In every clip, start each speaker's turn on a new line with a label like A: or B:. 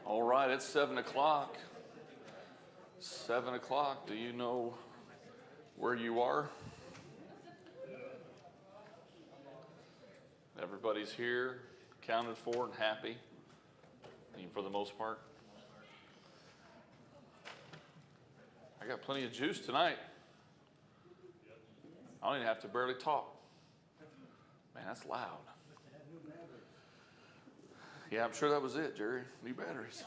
A: All right, it's 7 o'clock. 7 o'clock. Do you know where you are? Everybody's here, accounted for, and happy, for the most part. I got plenty of juice tonight. I don't even have to barely talk. Man, that's loud. Yeah, I'm sure that was it, Jerry. New batteries.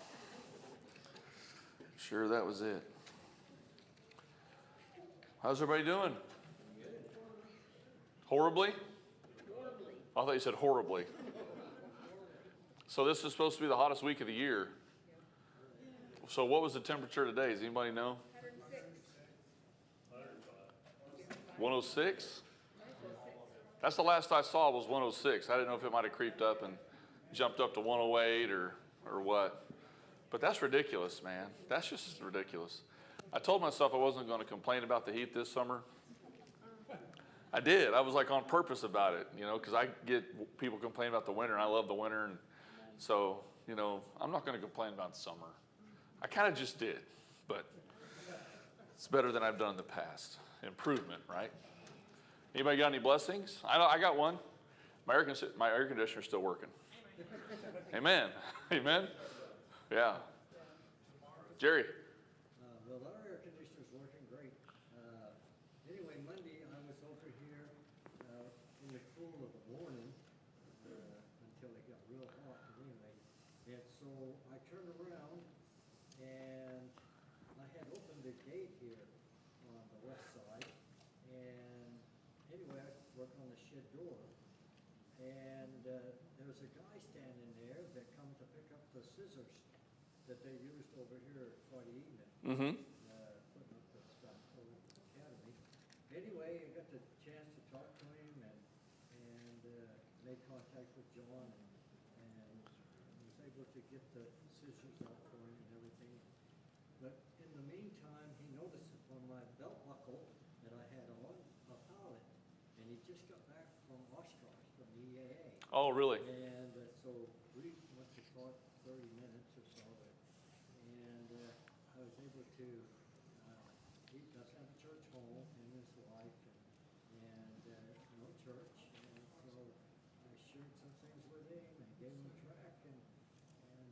A: I'm sure that was it. How's everybody doing? Horribly? I thought you said horribly. So this is supposed to be the hottest week of the year. So what was the temperature today? Does anybody know? 106? That's the last I saw was 106. I didn't know if it might have creeped up and jumped up to 108 or what. But that's ridiculous, man. That's just ridiculous. I told myself I wasn't going to complain about the heat this summer. I did. I was like on purpose about it, because I get people complaining about the winter, and I love the winter. And so, I'm not going to complain about summer. I kind of just did, but it's better than I've done in the past. Improvement, right? Anybody got any blessings? I got one. My air conditioner's still working. Amen. Amen. Yeah. Jerry.
B: Well, our air conditioner's working great. Anyway, Monday I was over here in the cool of the morning until it got real hot. Anyway, and so I turned around and I had opened the gate here on the west side. And anyway, I worked on the shed door. And there was a guy standing there that come to pick up the scissors that they used over here Friday evening.
A: Mm-hmm.
B: Putting up the stuff over at the academy. Anyway, I got the chance to talk to him and made contact with John and was able to get the scissors out for him and everything. But in the meantime, he noticed on my belt buckle that I had on a pallet, and he just got back from Oshkosh from the EAA.
A: Oh, really?
B: And so we must have talked 30 minutes or so, and I was able to, he does have a church home, and his wife, and church, and so I shared some things with him and gave him a track, and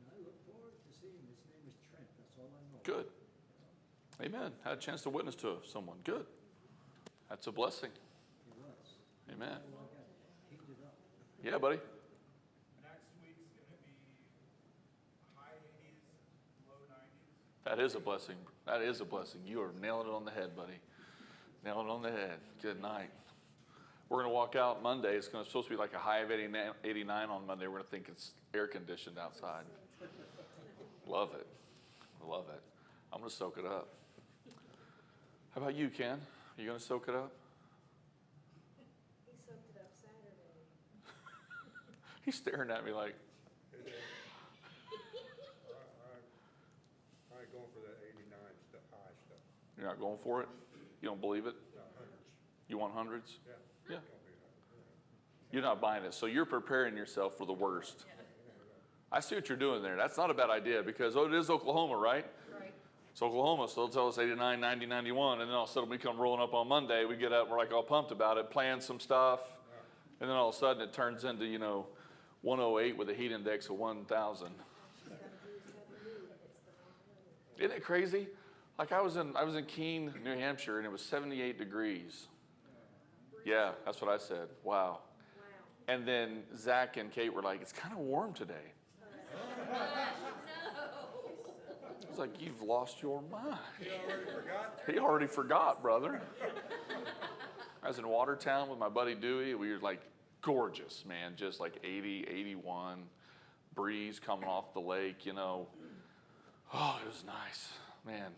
B: I look forward to seeing him. His name is Trent, that's all I know.
A: Good. Amen. Had a chance to witness to someone. Good. That's a blessing.
B: He was.
A: Amen.
B: I got heated up.
A: Yeah, buddy.
C: Next week's going to be high 80s, low 90s.
A: That is a blessing. That is a blessing. You are nailing it on the head, buddy. Nailing it on the head. Good night. We're going to walk out Monday. It's supposed to be like a high of 89 on Monday. We're going to think it's air conditioned outside. Love it. Love it. I'm going to soak it up. How about you, Ken? Are you going to soak it up?
D: He soaked it up Saturday.
A: He's staring at me like.
C: I ain't going for that 89 stuff, high stuff.
A: You're not going for it? You don't believe it?
C: No, hundreds.
A: You want hundreds?
C: Yeah.
A: Yeah.
C: Gonna be that.
A: You're not buying it. So you're preparing yourself for the worst. I see what you're doing there. That's not a bad idea because, it is Oklahoma, right?
D: Right.
A: It's Oklahoma, so they'll tell us 89, 90, 91, and then all of a sudden we come rolling up on Monday. We get up, we're like all pumped about it, plan some stuff, and then all of a sudden it turns into, 108 with a heat index of 1,000. Isn't it crazy? Like I was in Keene, New Hampshire, and it was 78 degrees. Yeah, that's what I said. Wow. And then Zach and Kate were like, it's kind of warm today. It's like, you've lost your mind. He already forgot, brother. I was in Watertown with my buddy Dewey. We were like gorgeous, man. Just like 80, 81, breeze coming off the lake, Oh, it was nice, man.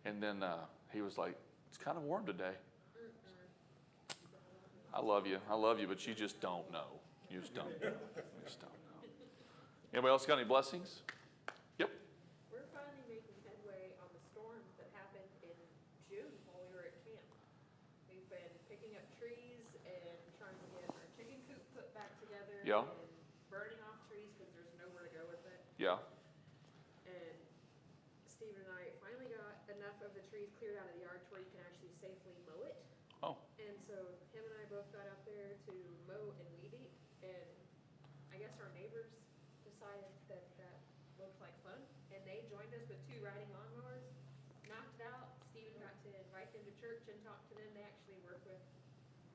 A: And then he was like, it's kind of warm today. I love you, but you just don't know. You just don't know. You just don't know. Anybody else got any blessings? Yep.
D: We're finally making headway on the storm that happened in June while we were at camp. We've been picking up trees and trying to get our chicken coop put back together.
A: Yeah.
D: And burning off trees because there's nowhere to go with it.
A: Yeah.
D: enough of the trees cleared out of the yard to where you can actually safely mow it.
A: Oh,
D: And so him and I both got out there to mow and weed eat, and I guess our neighbors decided that that looked like fun, and they joined us with 2 riding lawnmowers, knocked it out. Steven got to invite them to church and talk to them. They actually work with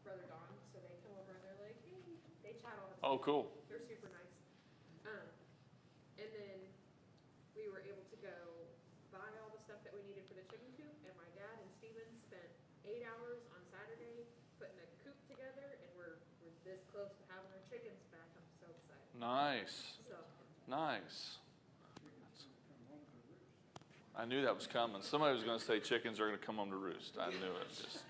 D: Brother Don, so they come over and they're like, hey, they chat all the time.
A: oh, cool.
D: They're super nice. And then we were able to go buy all the stuff that we needed for the chicken coop, and my dad and Steven spent 8 hours on Saturday putting a coop together, and we're this close to having our chickens back. I'm so excited.
A: Nice,
D: So,
A: nice. I knew that was coming. Somebody was going to say chickens are going to come home to roost. I knew it. Just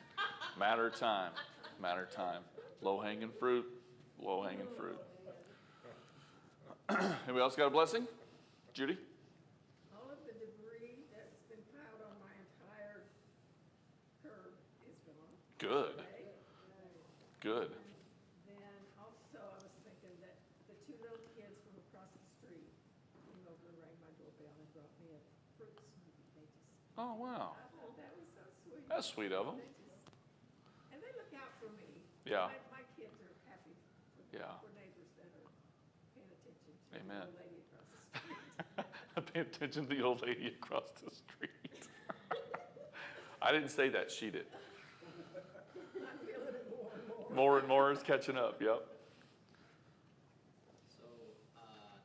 A: matter of time. Matter of time. Low-hanging fruit. Low-hanging fruit. Anybody else got a blessing? Judy?
E: All of the debris that's been piled on my entire curb is gone.
A: Good.
E: Okay?
A: Good.
E: Then also I was thinking that the 2 little kids from across the street came over and rang my doorbell and brought me a fruit smoothie. They just,
A: Oh, wow.
E: I thought that was so sweet.
A: That's sweet of them.
E: They just, and they look out for me.
A: Yeah.
E: My kids are happy
A: Yeah.
E: for neighbors that are paying attention to
A: Amen.
E: the old lady across the street.
A: Pay attention to the old lady across the street. I didn't say that. She did.
E: I'm feeling it more and more.
A: More and more is catching up. Yep.
F: So,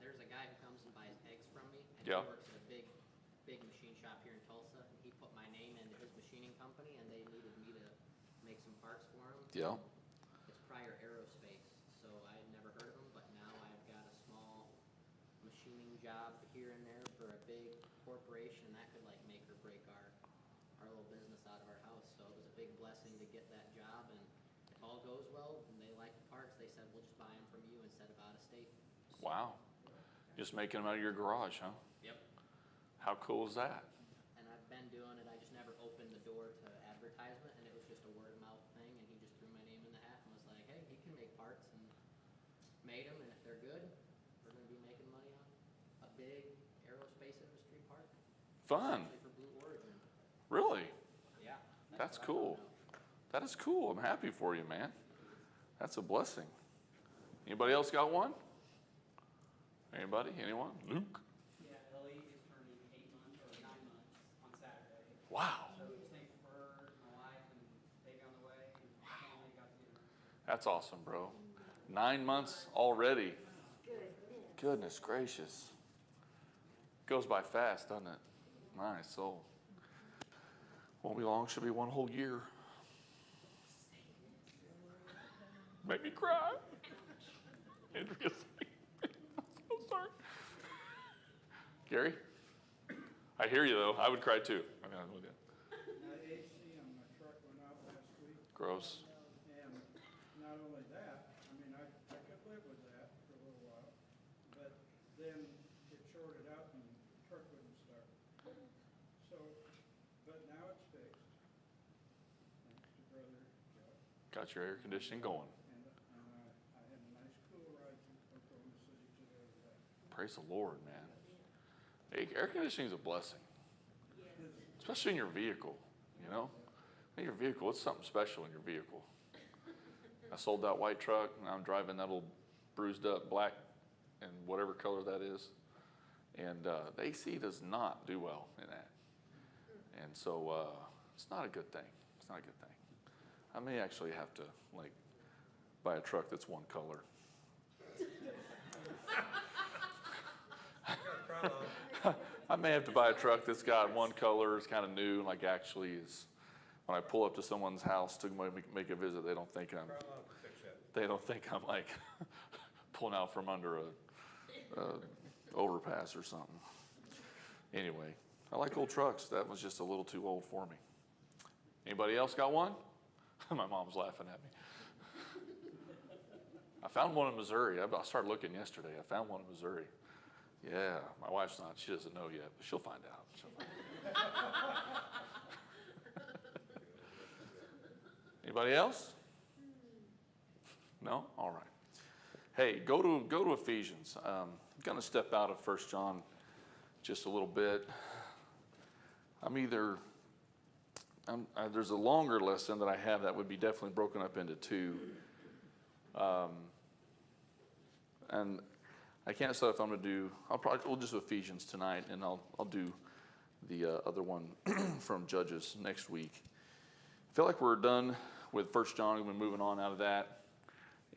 F: there's a guy who comes and buys eggs from me, and
A: Yeah.
F: he works at a big machine shop here in Tulsa, and he put my name into his machining company, and they needed me to make some parts for him.
A: Yeah.
F: It's Prior Aerospace, so I had never heard of them, but now I've got a small machining job here and there for a big corporation that could like make or break our little business out of our house. So it was a big blessing to get that job, and if all goes well and they like the parts, they said we'll just buy them from you instead of out of state. So,
A: Wow. Just making them out of your garage, huh?
F: Yep.
A: How cool is that?
F: And I've been doing it, I just never opened the door to advertisement, and it was just a word of mouth thing, and he just threw my name in the hat and was like, hey, he can make parts, and made them, and if they're good, we're gonna be making money on a big aerospace industry part.
A: Fun.
F: Especially for Blue Origin.
A: Really?
F: Yeah.
A: That's
F: what I
A: cool.
F: found out.
A: That is cool. I'm happy for you, man. That's a blessing. Anybody else got one? Anybody? Anyone? Luke?
G: Yeah, Ellie is turning 8 months or 9 months on Saturday.
A: Wow.
G: So just thankful for her, my wife, and baby on the way, and family got to.
A: That's awesome, bro. 9 months already.
D: good.
A: Goodness gracious. Goes by fast, doesn't it? My soul. Won't be long, should be 1 whole year. Make me cry. Andrea's I'm so sorry. Gary? I hear you though. I would cry too. I mean, I'm with you.
H: AC on my truck went out last week,
A: Gross.
H: and not only that, I mean, I could live with that for a little while, but then it shorted out and the truck wouldn't start. So, but now it's fixed, thanks to Brother Joe,
A: Got your air conditioning going.
H: and I had a nice cool ride through Oklahoma City today.
A: Praise the Lord, man. Hey, air conditioning is a blessing, especially in your vehicle, you know? In your vehicle, it's something special in your vehicle. I sold that white truck, and I'm driving that little bruised up black and whatever color that is. And the AC does not do well in that. And so it's not a good thing. It's not a good thing. I may actually have to, like, buy a truck that's one color. I may have to buy a truck that's got one color, it's kind of new, and like actually is, when I pull up to someone's house to make a visit, they don't think I'm like pulling out from under a overpass or something. Anyway, I like old trucks. That was just a little too old for me. Anybody else got one? My mom's laughing at me. I found one in Missouri. I started looking yesterday. I found one in Missouri. Yeah, my wife's not. She doesn't know yet, but she'll find out. Anybody else? No? All right. Hey, go to Ephesians. I'm going to step out of 1 John just a little bit. I'm either there's a longer lesson that I have that would be definitely broken up into two. And I can't decide if I'm going to do, we'll just do Ephesians tonight, and I'll do the other one from Judges next week. I feel like we're done with 1 John. We've been moving on out of that.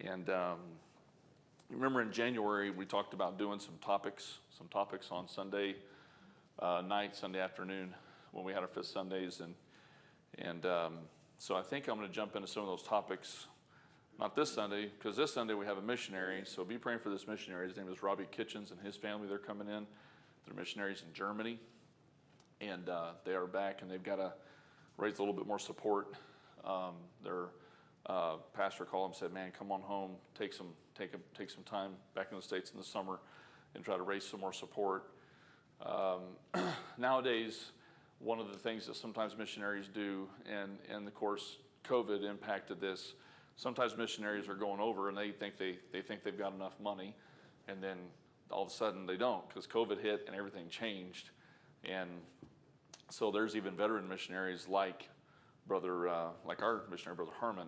A: And remember in January, we talked about doing some topics on Sunday night, Sunday afternoon, when we had our Fifth Sundays. And so I think I'm going to jump into some of those topics. Not this Sunday, because this Sunday we have a missionary, so be praying for this missionary. His name is Robbie Kitchens and his family. They're coming in. They're missionaries in Germany, and they are back, and they've got to raise a little bit more support. Their pastor called him and said, man, come on home, take some time back in the States in the summer and try to raise some more support. Nowadays, one of the things that sometimes missionaries do, and of course COVID impacted this, sometimes missionaries are going over and they think they've got enough money, and then all of a sudden they don't, because COVID hit and everything changed. And so there's even veteran missionaries like our missionary brother Harmon,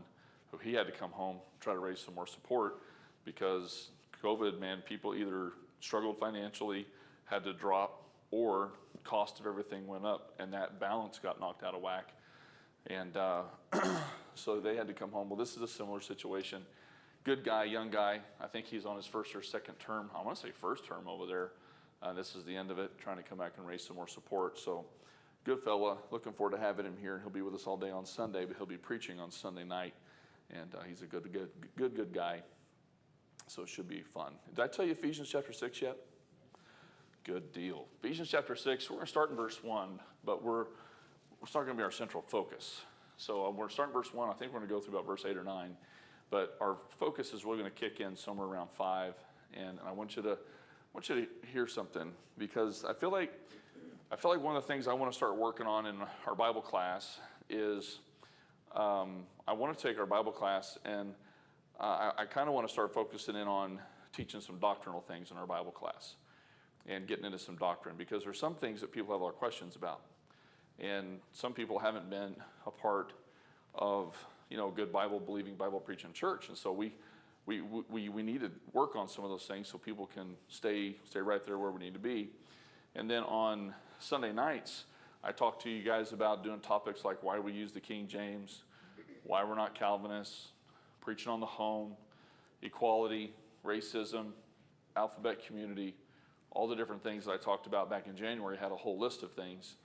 A: who he had to come home, try to raise some more support, because COVID, man, people either struggled financially, had to drop, or cost of everything went up, and that balance got knocked out of whack. And so they had to come home. Well, this is a similar situation. Good guy, young guy. I think he's on his first or second term. I want to say first term over there. This is the end of it, trying to come back and raise some more support. So good fella. Looking forward to having him here. And he'll be with us all day on Sunday, but he'll be preaching on Sunday night. And he's a good guy. So it should be fun. Did I tell you Ephesians chapter 6 yet? Good deal. Ephesians chapter 6, we're going to start in verse 1, but it's not going to be our central focus. So we're starting verse 1. I think we're going to go through about verse 8 or 9. But our focus is really going to kick in somewhere around 5. And I want you to hear something, because I feel like one of the things I want to start working on in our Bible class is I want to take our Bible class, and I kind of want to start focusing in on teaching some doctrinal things in our Bible class and getting into some doctrine, because there's some things that people have a lot of questions about. And some people haven't been a part of, a good Bible-believing, Bible-preaching church. And so we need to work on some of those things so people can stay right there where we need to be. And then on Sunday nights, I talk to you guys about doing topics like why we use the King James, why we're not Calvinists, preaching on the home, equality, racism, alphabet community, all the different things that I talked about back in January. Had a whole list of things.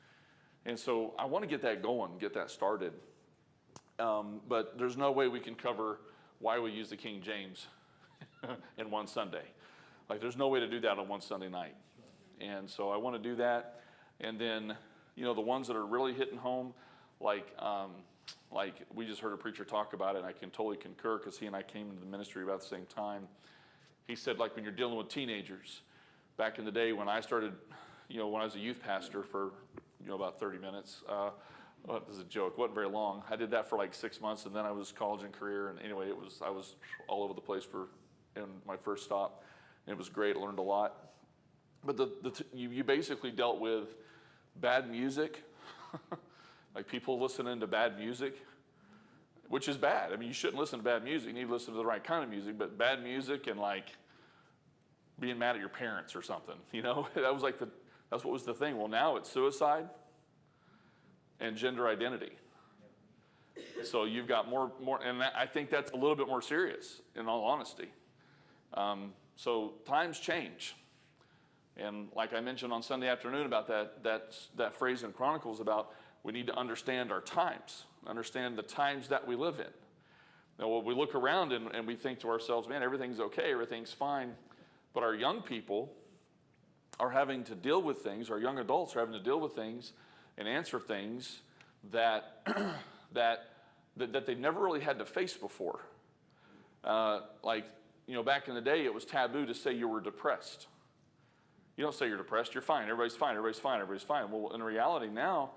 A: And so I want to get that going, get that started. But there's no way we can cover why we use the King James in one Sunday. Like, there's no way to do that on one Sunday night. And so I want to do that. And then, the ones that are really hitting home, like we just heard a preacher talk about it, and I can totally concur, because he and I came into the ministry about the same time. He said, like, when you're dealing with teenagers, back in the day when I started, when I was a youth pastor for, about 30 minutes, this is a joke, wasn't very long. I did that for like 6 months, and then I was college and career, and anyway, I was all over the place in my first stop, and it was great. I learned a lot. But you basically dealt with bad music, like people listening to bad music, which is bad. I mean, you shouldn't listen to bad music. You need to listen to the right kind of music, but bad music and like being mad at your parents or something, that's what was the thing. Well, now it's suicide and gender identity. So you've got more, and I think that's a little bit more serious, in all honesty. So times change. And like I mentioned on Sunday afternoon about that phrase in Chronicles about we need to understand our times, understand the times that we live in. Now, when we look around and we think to ourselves, man, everything's okay, everything's fine, but our young people are having to deal with things, our young adults are having to deal with things and answer things that they've never really had to face before. Back in the day, it was taboo to say you were depressed. You don't say you're depressed, you're fine, everybody's fine, everybody's fine, everybody's fine. Well, in reality now,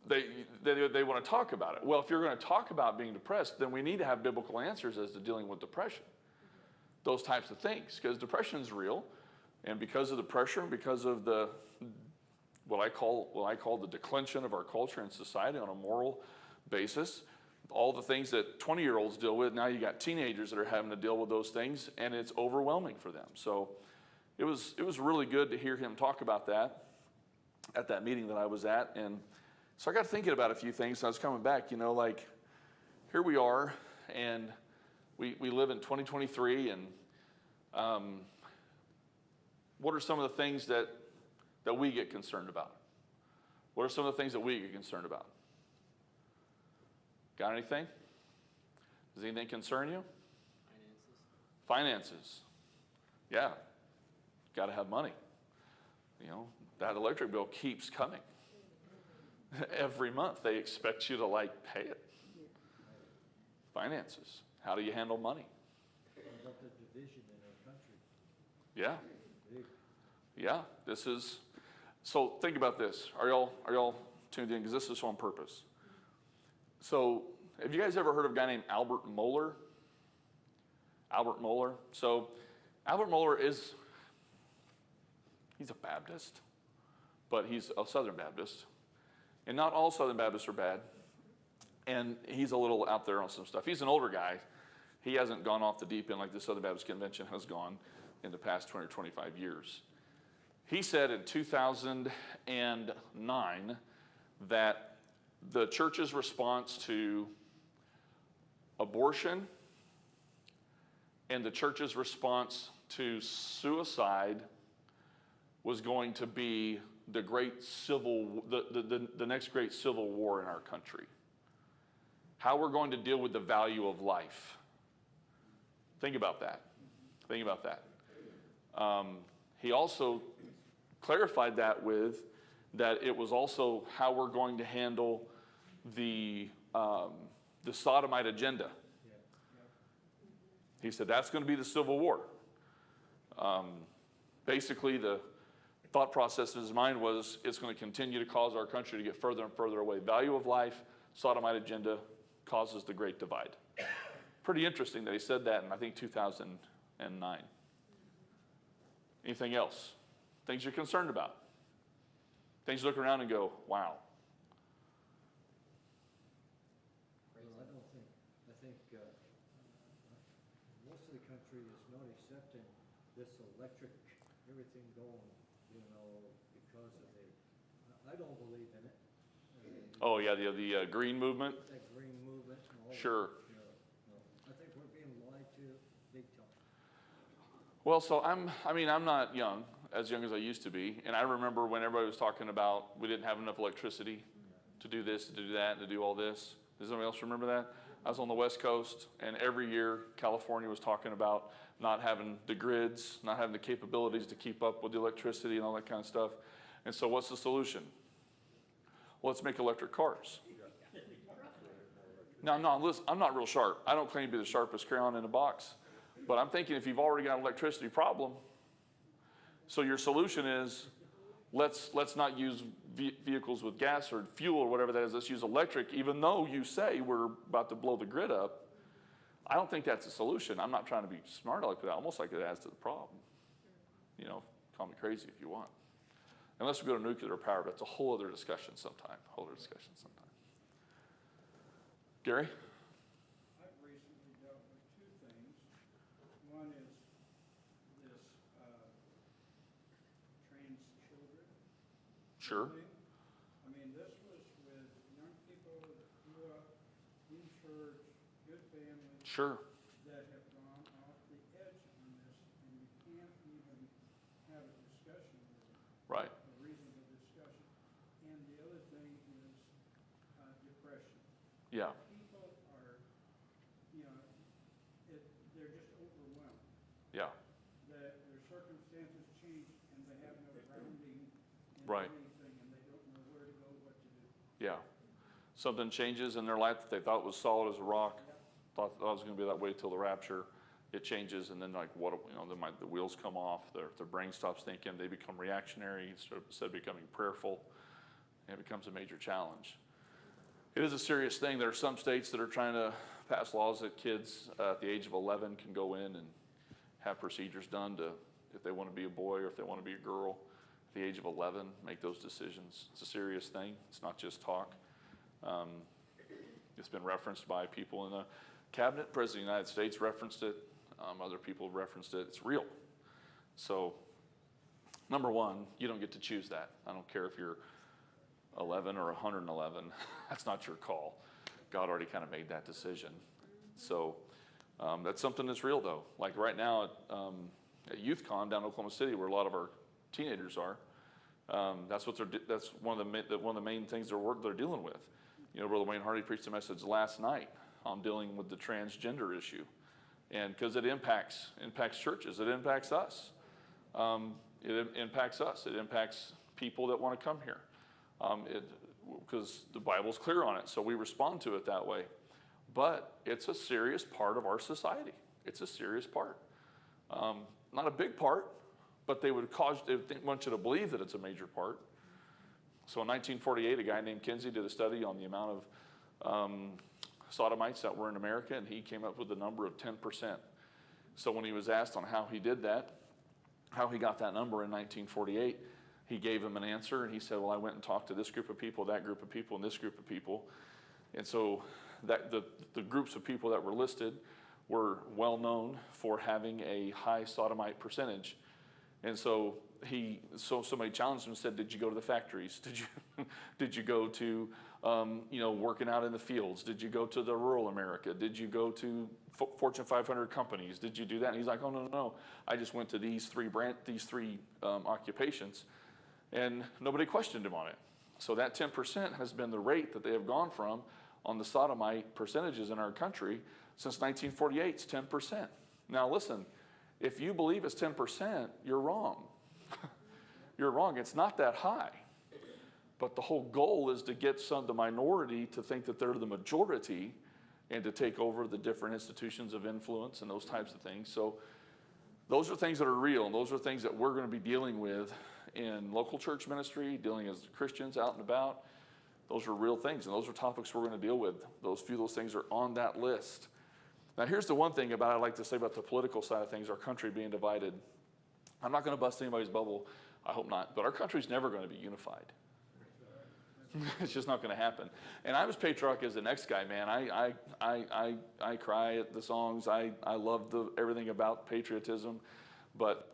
A: they want to talk about it. Well, if you're going to talk about being depressed, then we need to have biblical answers as to dealing with depression. Those types of things, because depression is real, and because of the pressure, because of the what I call the declension of our culture and society on a moral basis. All the things that 20-year-olds deal with, now you got teenagers that are having to deal with those things, and it's overwhelming for them. So it was really good to hear him talk about that at that meeting that I was at. And so I got thinking about a few things. I was coming back, like here we are, and we live in 2023, and what are some of the things that we get concerned about? What are some of the things that we get concerned about? Got anything? Does anything concern you? Finances. Yeah. Got to have money. That electric bill keeps coming. Every month they expect you to pay it. Finances. How do you handle money?
B: What about the division in our country?
A: Yeah.
B: Big.
A: Yeah. So think about this. Are y'all tuned in? Because this is on purpose. So, have you guys ever heard of a guy named Albert Mohler? Albert Mohler. So, Albert Mohler he's a Baptist, but he's a Southern Baptist. And not all Southern Baptists are bad. And he's a little out there on some stuff. He's an older guy. He hasn't gone off the deep end like the Southern Baptist Convention has gone in the past 20 or 25 years. He said in 2009 that the church's response to abortion and the church's response to suicide was going to be the next great civil war in our country. How we're going to deal with the value of life. Think about that. Think about that. He also clarified that with that it was also how we're going to handle the sodomite agenda. He said that's going to be the Civil War. Basically, the thought process in his mind was it's going to continue to cause our country to get further and further away. Value of life, sodomite agenda causes the Great Divide. Pretty interesting that he said that in, I think, 2009. Anything else? Things you're concerned about? Things you look around and go, wow.
B: Well, I think most of the country is not accepting this electric, everything going, because of I don't believe in it.
A: Oh yeah, the green movement?
B: That green movement and all
A: Sure.
B: that. No. I think we're being lied to big time.
A: Well, so I'm not as young as I used to be, and I remember when everybody was talking about we didn't have enough electricity to do this, to do that, to do all this. Does anybody else remember that? I was on the West Coast, and every year California was talking about not having the grids, not having the capabilities to keep up with the electricity and all that kind of stuff. And so what's the solution? Well, let's make electric cars. Now, I'm not real sharp. I don't claim to be the sharpest crayon in the box. But I'm thinking if you've already got an electricity problem, so your solution is let's not use vehicles with gas or fuel or whatever that is. Let's use electric, even though you say we're about to blow the grid up. I don't think that's a solution. I'm not trying to be smart like that. I almost like it adds to the problem. Call me crazy if you want. Unless we go to nuclear power, that's a whole other discussion sometime. Gary?
H: I've recently dealt with two things. One is this trans children.
A: Sure.
H: thing. I mean, this was with young people that grew up in church, good families.
A: Sure.
H: That have gone off the edge on this, and you can't even have a discussion with them.
A: Right.
H: A reasonable discussion. And the other thing is depression.
A: Yeah.
H: People are, they're just overwhelmed.
A: Yeah.
H: Their circumstances change and they have no grounding in
A: Right.
H: anything and they don't know where to go, what to do.
A: Yeah. Something changes in their life that they thought was solid as a rock, thought it was going to be that way till the rapture. It changes, and then the wheels come off, their brain stops thinking, they become reactionary instead of becoming prayerful, and it becomes a major challenge. It is a serious thing. There are some states that are trying to pass laws that kids at the age of 11 can go in and have procedures done if they want to be a boy or if they want to be a girl. I the age of 11 make those decisions. It's a serious thing. It's not just talk. It's been referenced by people in the cabinet. President of the United States referenced it. Other people have referenced it. It's real. So, number one, you don't get to choose that. I don't care if you're 11 or 111. That's not your call. God already kind of made that decision. So, that's something that's real, though. Like right now at YouthCon down in Oklahoma City, where a lot of our teenagers are, that's one of the main things they're dealing with. You know, Brother Wayne Hardy preached a message last night on dealing with the transgender issue, and because it impacts churches, it impacts us. It impacts us. It impacts people that want to come here, because the Bible's clear on it, so we respond to it that way. But it's a serious part of our society. It's a serious part. Not a big part, but they want you to believe that it's a major part. So in 1948, a guy named Kinsey did a study on the amount of sodomites that were in America, and he came up with the number of 10%. So when he was asked on how he did that, how he got that number in 1948, he gave him an answer, and he said, well, I went and talked to this group of people, that group of people, and this group of people. And so that the groups of people that were listed were well known for having a high sodomite percentage. And so somebody challenged him and said, did you go to the factories? Did you go to working out in the fields? Did you go to the rural America? Did you go to Fortune 500 companies? Did you do that? And he's like, oh, no. I just went to these three occupations, and nobody questioned him on it. So that 10% has been the rate that they have gone from on the sodomite percentages in our country since 1948. It's 10%. Now listen, if you believe it's 10%, you're wrong. You're wrong. It's not that high. But the whole goal is to get the minority to think that they're the majority and to take over the different institutions of influence and those types of things. So those are things that are real, and those are things that we're going to be dealing with in local church ministry, dealing as Christians out and about. Those are real things, and those are topics we're going to deal with. Those things are on that list. Now, here's the one thing I'd like to say about the political side of things, our country being divided. I'm not going to bust anybody's bubble. I hope not. But our country's never going to be unified. It's just not going to happen. And I'm as patriotic as the next guy, man. I cry at the songs. I love everything about patriotism. But,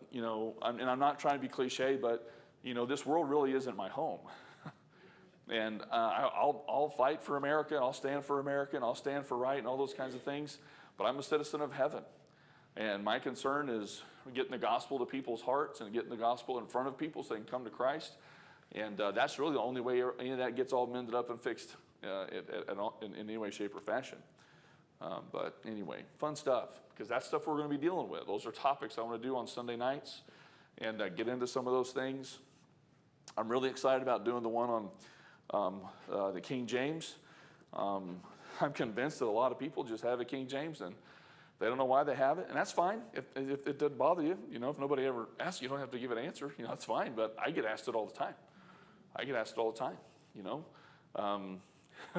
A: I'm not trying to be cliche, but, this world really isn't my home. And I'll fight for America. I'll stand for America, and I'll stand for right and all those kinds of things. But I'm a citizen of heaven. And my concern is getting the gospel to people's hearts and getting the gospel in front of people so they can come to Christ. And that's really the only way any of that gets all mended up and fixed in any way, shape, or fashion. But anyway, fun stuff, because that's stuff we're going to be dealing with. Those are topics I want to do on Sunday nights and get into some of those things. I'm really excited about doing the one on the King James. I'm convinced that a lot of people just have a King James and they don't know why they have it, and that's fine. If it doesn't bother you, if nobody ever asks you, don't have to give an answer. That's fine. But I get asked it all the time.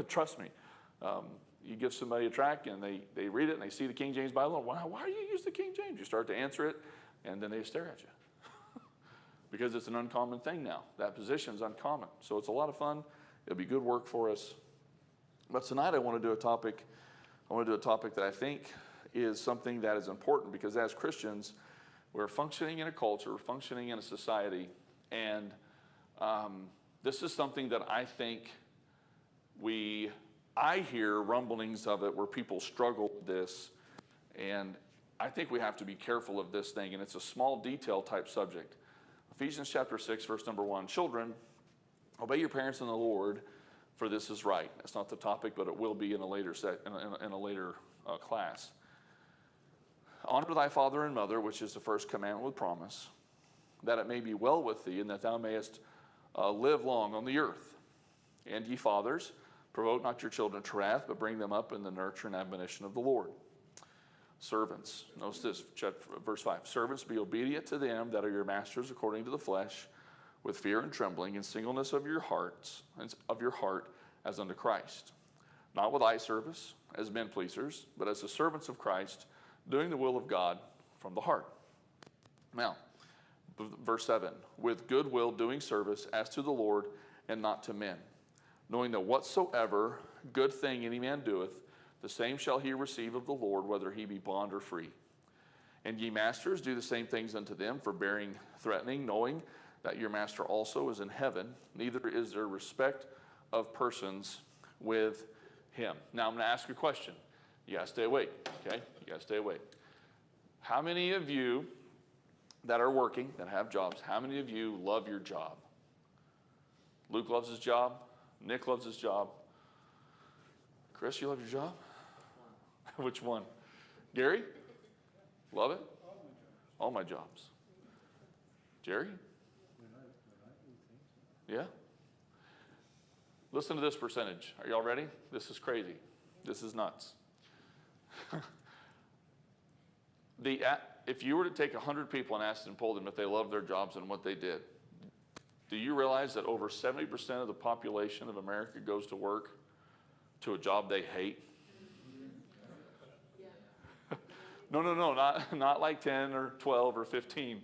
A: Trust me. You give somebody a tract and they read it and they see the King James Bible. Why do you use the King James? You start to answer it, and then they stare at you because it's an uncommon thing now. That position's uncommon, so it's a lot of fun. It'll be good work for us. But tonight I want to do a topic. That I think is something that is important, because as Christians, we're functioning in a culture, we're functioning in a society, and this is something that I think I hear rumblings of it where people struggle with this, and I think we have to be careful of this thing, and it's a small detail type subject. Ephesians chapter 6, verse number 1, children, obey your parents in the Lord, for this is right. That's not the topic, but it will be in a later class. Honor thy father and mother, which is the first commandment with promise, that it may be well with thee, and that thou mayest live long on the earth. And ye fathers, provoke not your children to wrath, but bring them up in the nurture and admonition of the Lord. Servants, notice this, verse 5. Servants, be obedient to them that are your masters according to the flesh, with fear and trembling, and singleness of your heart, as unto Christ. Not with eye service, as men pleasers, but as the servants of Christ, doing the will of God from the heart. Now, Verse 7, with good will doing service as to the Lord and not to men, knowing that whatsoever good thing any man doeth, the same shall he receive of the Lord, whether he be bond or free. And ye masters, do the same things unto them, forbearing, threatening, knowing that your master also is in heaven, neither is there respect of persons with him. Now I'm going to ask a question. You got to stay awake, okay? You got to stay awake. How many of you that are working, that have jobs, how many of you love your job? Luke loves his job. Nick loves his job. Chris, you love your job? Which one? Gary? Love it? All my jobs. Jerry? Yeah? Listen to this percentage. Are y'all ready? This is crazy. This is nuts. If you were to take 100 people and ask them, poll them if they love their jobs and what they did, do you realize that over 70% of the population of America goes to work to a job they hate? No, not like 10 or 12 or 15,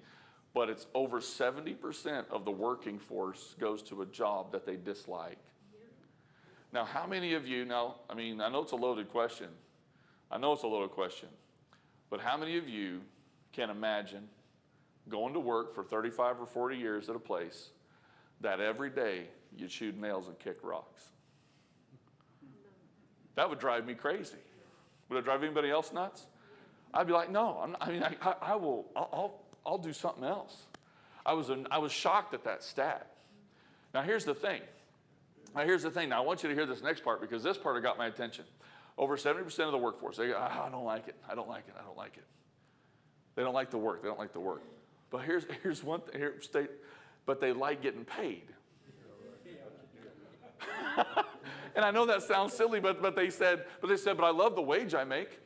A: but it's over 70% of the working force goes to a job that they dislike. Now, how many of you, I know it's a loaded question. But how many of you can imagine going to work for 35 or 40 years at a place that every day you shoot nails and kick rocks? That would drive me crazy. Would it drive anybody else nuts? I'd be like, no, I'll do something else. I was shocked at that stat. Now here's the thing. Now I want you to hear this next part, because this part got my attention. Over 70% of the workforce, they go, I don't like it. They don't like the work. But here's one thing, but they like getting paid. And I know that sounds silly, but they said, but I love the wage I make.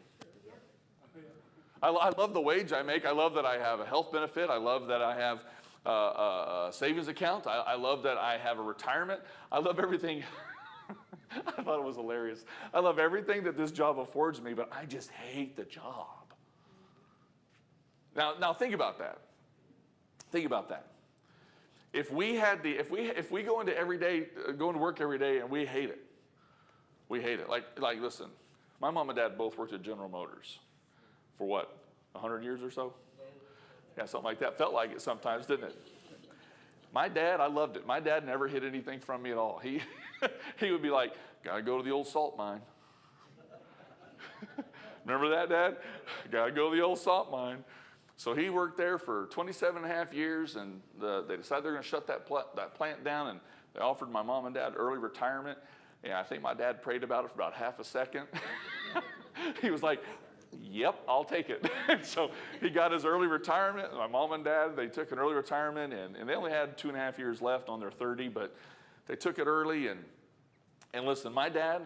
A: I love the wage I make. I love that I have a health benefit. I love that I have a savings account. I love that I have a retirement. I love everything. I thought it was hilarious. I love everything that this job affords me, but I just hate the job. Now think about that. If we go into work every day and we hate it. Like listen, my mom and dad both worked at General Motors for what, 100 years or so? Yeah, something like that. Felt like it sometimes, didn't it? My dad, I loved it. My dad never hid anything from me at all. He would be like, gotta go to the old salt mine. Remember that, Dad? Gotta go to the old salt mine. So he worked there for 27 and a half years, and they decided they're going to shut that plant down, and they offered my mom and dad early retirement. And I think my dad prayed about it for about half a second. He was like, yep, I'll take it. So he got his early retirement. My mom and dad, they took an early retirement, and they only had 2.5 years left on their 30, but they took it early. And listen, my dad,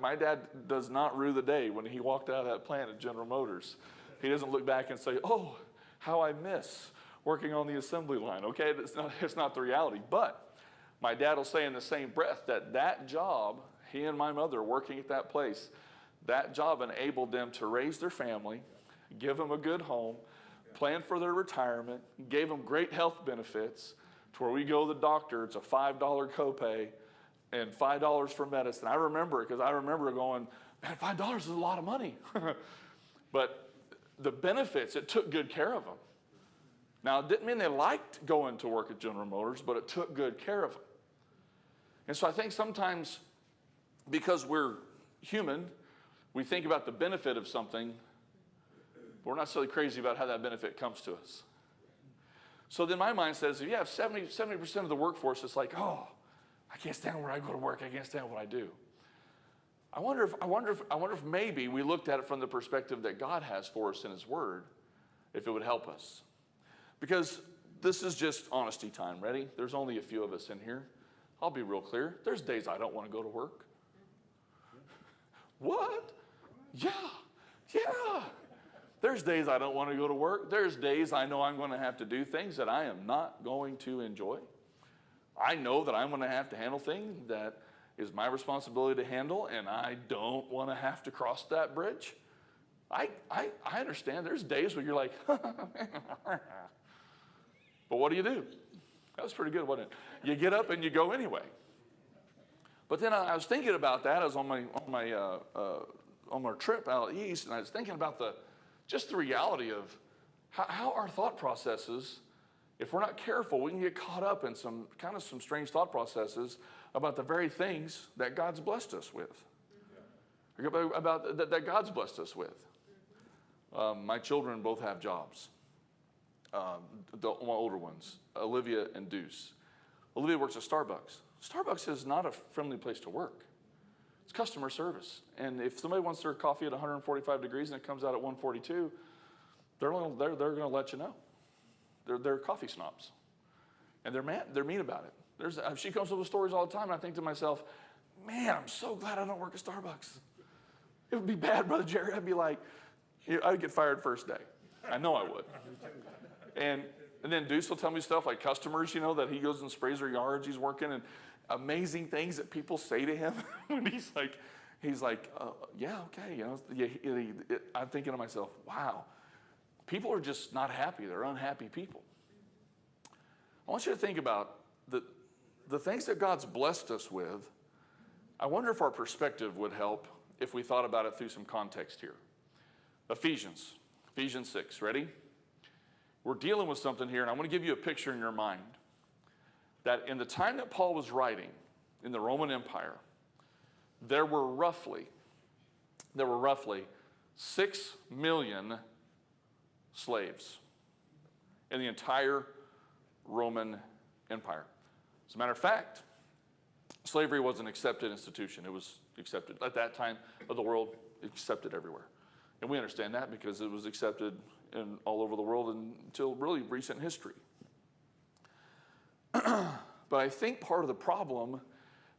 A: my dad does not rue the day when he walked out of that plant at General Motors. He doesn't look back and say, oh, how I miss working on the assembly line. Okay, it's not the reality. But my dad will say in the same breath that job, he and my mother working at that place, that job enabled them to raise their family, give them a good home, plan for their retirement, gave them great health benefits, to where we go to the doctor, it's a $5 copay and $5 for medicine. I remember it because I remember going, man, $5 is a lot of money. But the benefits, it took good care of them. Now, it didn't mean they liked going to work at General Motors, but it took good care of them. And so I think sometimes, because we're human, we think about the benefit of something, but we're not so crazy about how that benefit comes to us. So then my mind says, if you have 70% of the workforce, it's like, oh, I can't stand where I go to work. I can't stand what I do. I wonder if maybe we looked at it from the perspective that God has for us in His Word, if it would help us. Because this is just honesty time. Ready? There's only a few of us in here. I'll be real clear. There's days I don't want to go to work. What? Yeah. There's days I don't want to go to work. There's days I know I'm going to have to do things that I am not going to enjoy. I know that I'm going to have to handle things that is my responsibility to handle, and I don't want to have to cross that bridge. I understand there's days where you're like, But what do? That was pretty good, wasn't it? You get up and you go anyway. But then I was thinking about that. I was on my trip out east, and I was thinking about just the reality of how our thought processes, if we're not careful, we can get caught up in some strange thought processes about the very things that God's blessed us with. About that God's blessed us with. My children both have jobs. My older ones, Olivia and Deuce. Olivia works at Starbucks. Starbucks is not a friendly place to work. It's customer service. And if somebody wants their coffee at 145 degrees and it comes out at 142, they're going to let you know. They're coffee snobs. And they're mean about it. She comes up with stories all the time, and I think to myself, man, I'm so glad I don't work at Starbucks. It would be bad, Brother Jerry. I'd be like, I'd get fired first day. I know I would. And then Deuce will tell me stuff like customers, that he goes and sprays their yards. He's working, and amazing things that people say to him when he's like, yeah, okay. I'm thinking to myself, wow, people are just not happy. They're unhappy people. I want you to think about the things that God's blessed us with. I wonder if our perspective would help if we thought about it through some context here. Ephesians 6, ready? We're dealing with something here, and I want to give you a picture in your mind that in the time that Paul was writing in the Roman Empire, there were roughly 6 million slaves in the entire Roman Empire. As a matter of fact, slavery was an accepted institution. It was accepted at that time of the world, accepted everywhere. And we understand that because it was accepted all over the world until really recent history. But I think part of the problem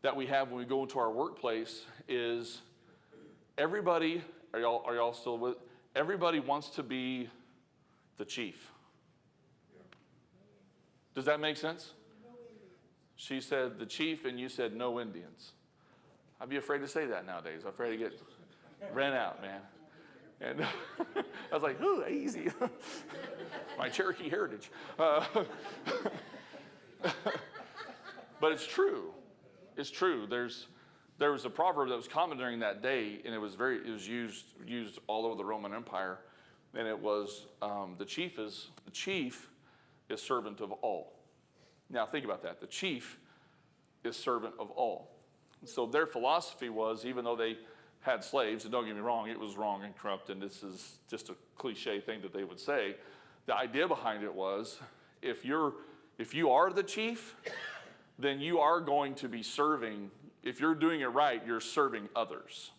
A: that we have when we go into our workplace is everybody, are y'all still with? Everybody wants to be the chief. Does that make sense? She said the chief, and you said no Indians. I'd be afraid to say that nowadays. I'm afraid to get ran out, man. And I was like, ooh, easy. My Cherokee heritage. But it's true. It's true. There was a proverb that was common during that day, and it was used all over the Roman Empire, and it was the chief is servant of all. Now think about that. The chief is servant of all. So their philosophy was, even though they had slaves, and don't get me wrong, it was wrong and corrupt, and this is just a cliche thing that they would say. The idea behind it was, if you are the chief, then you are going to be serving. If you're doing it right, you're serving others.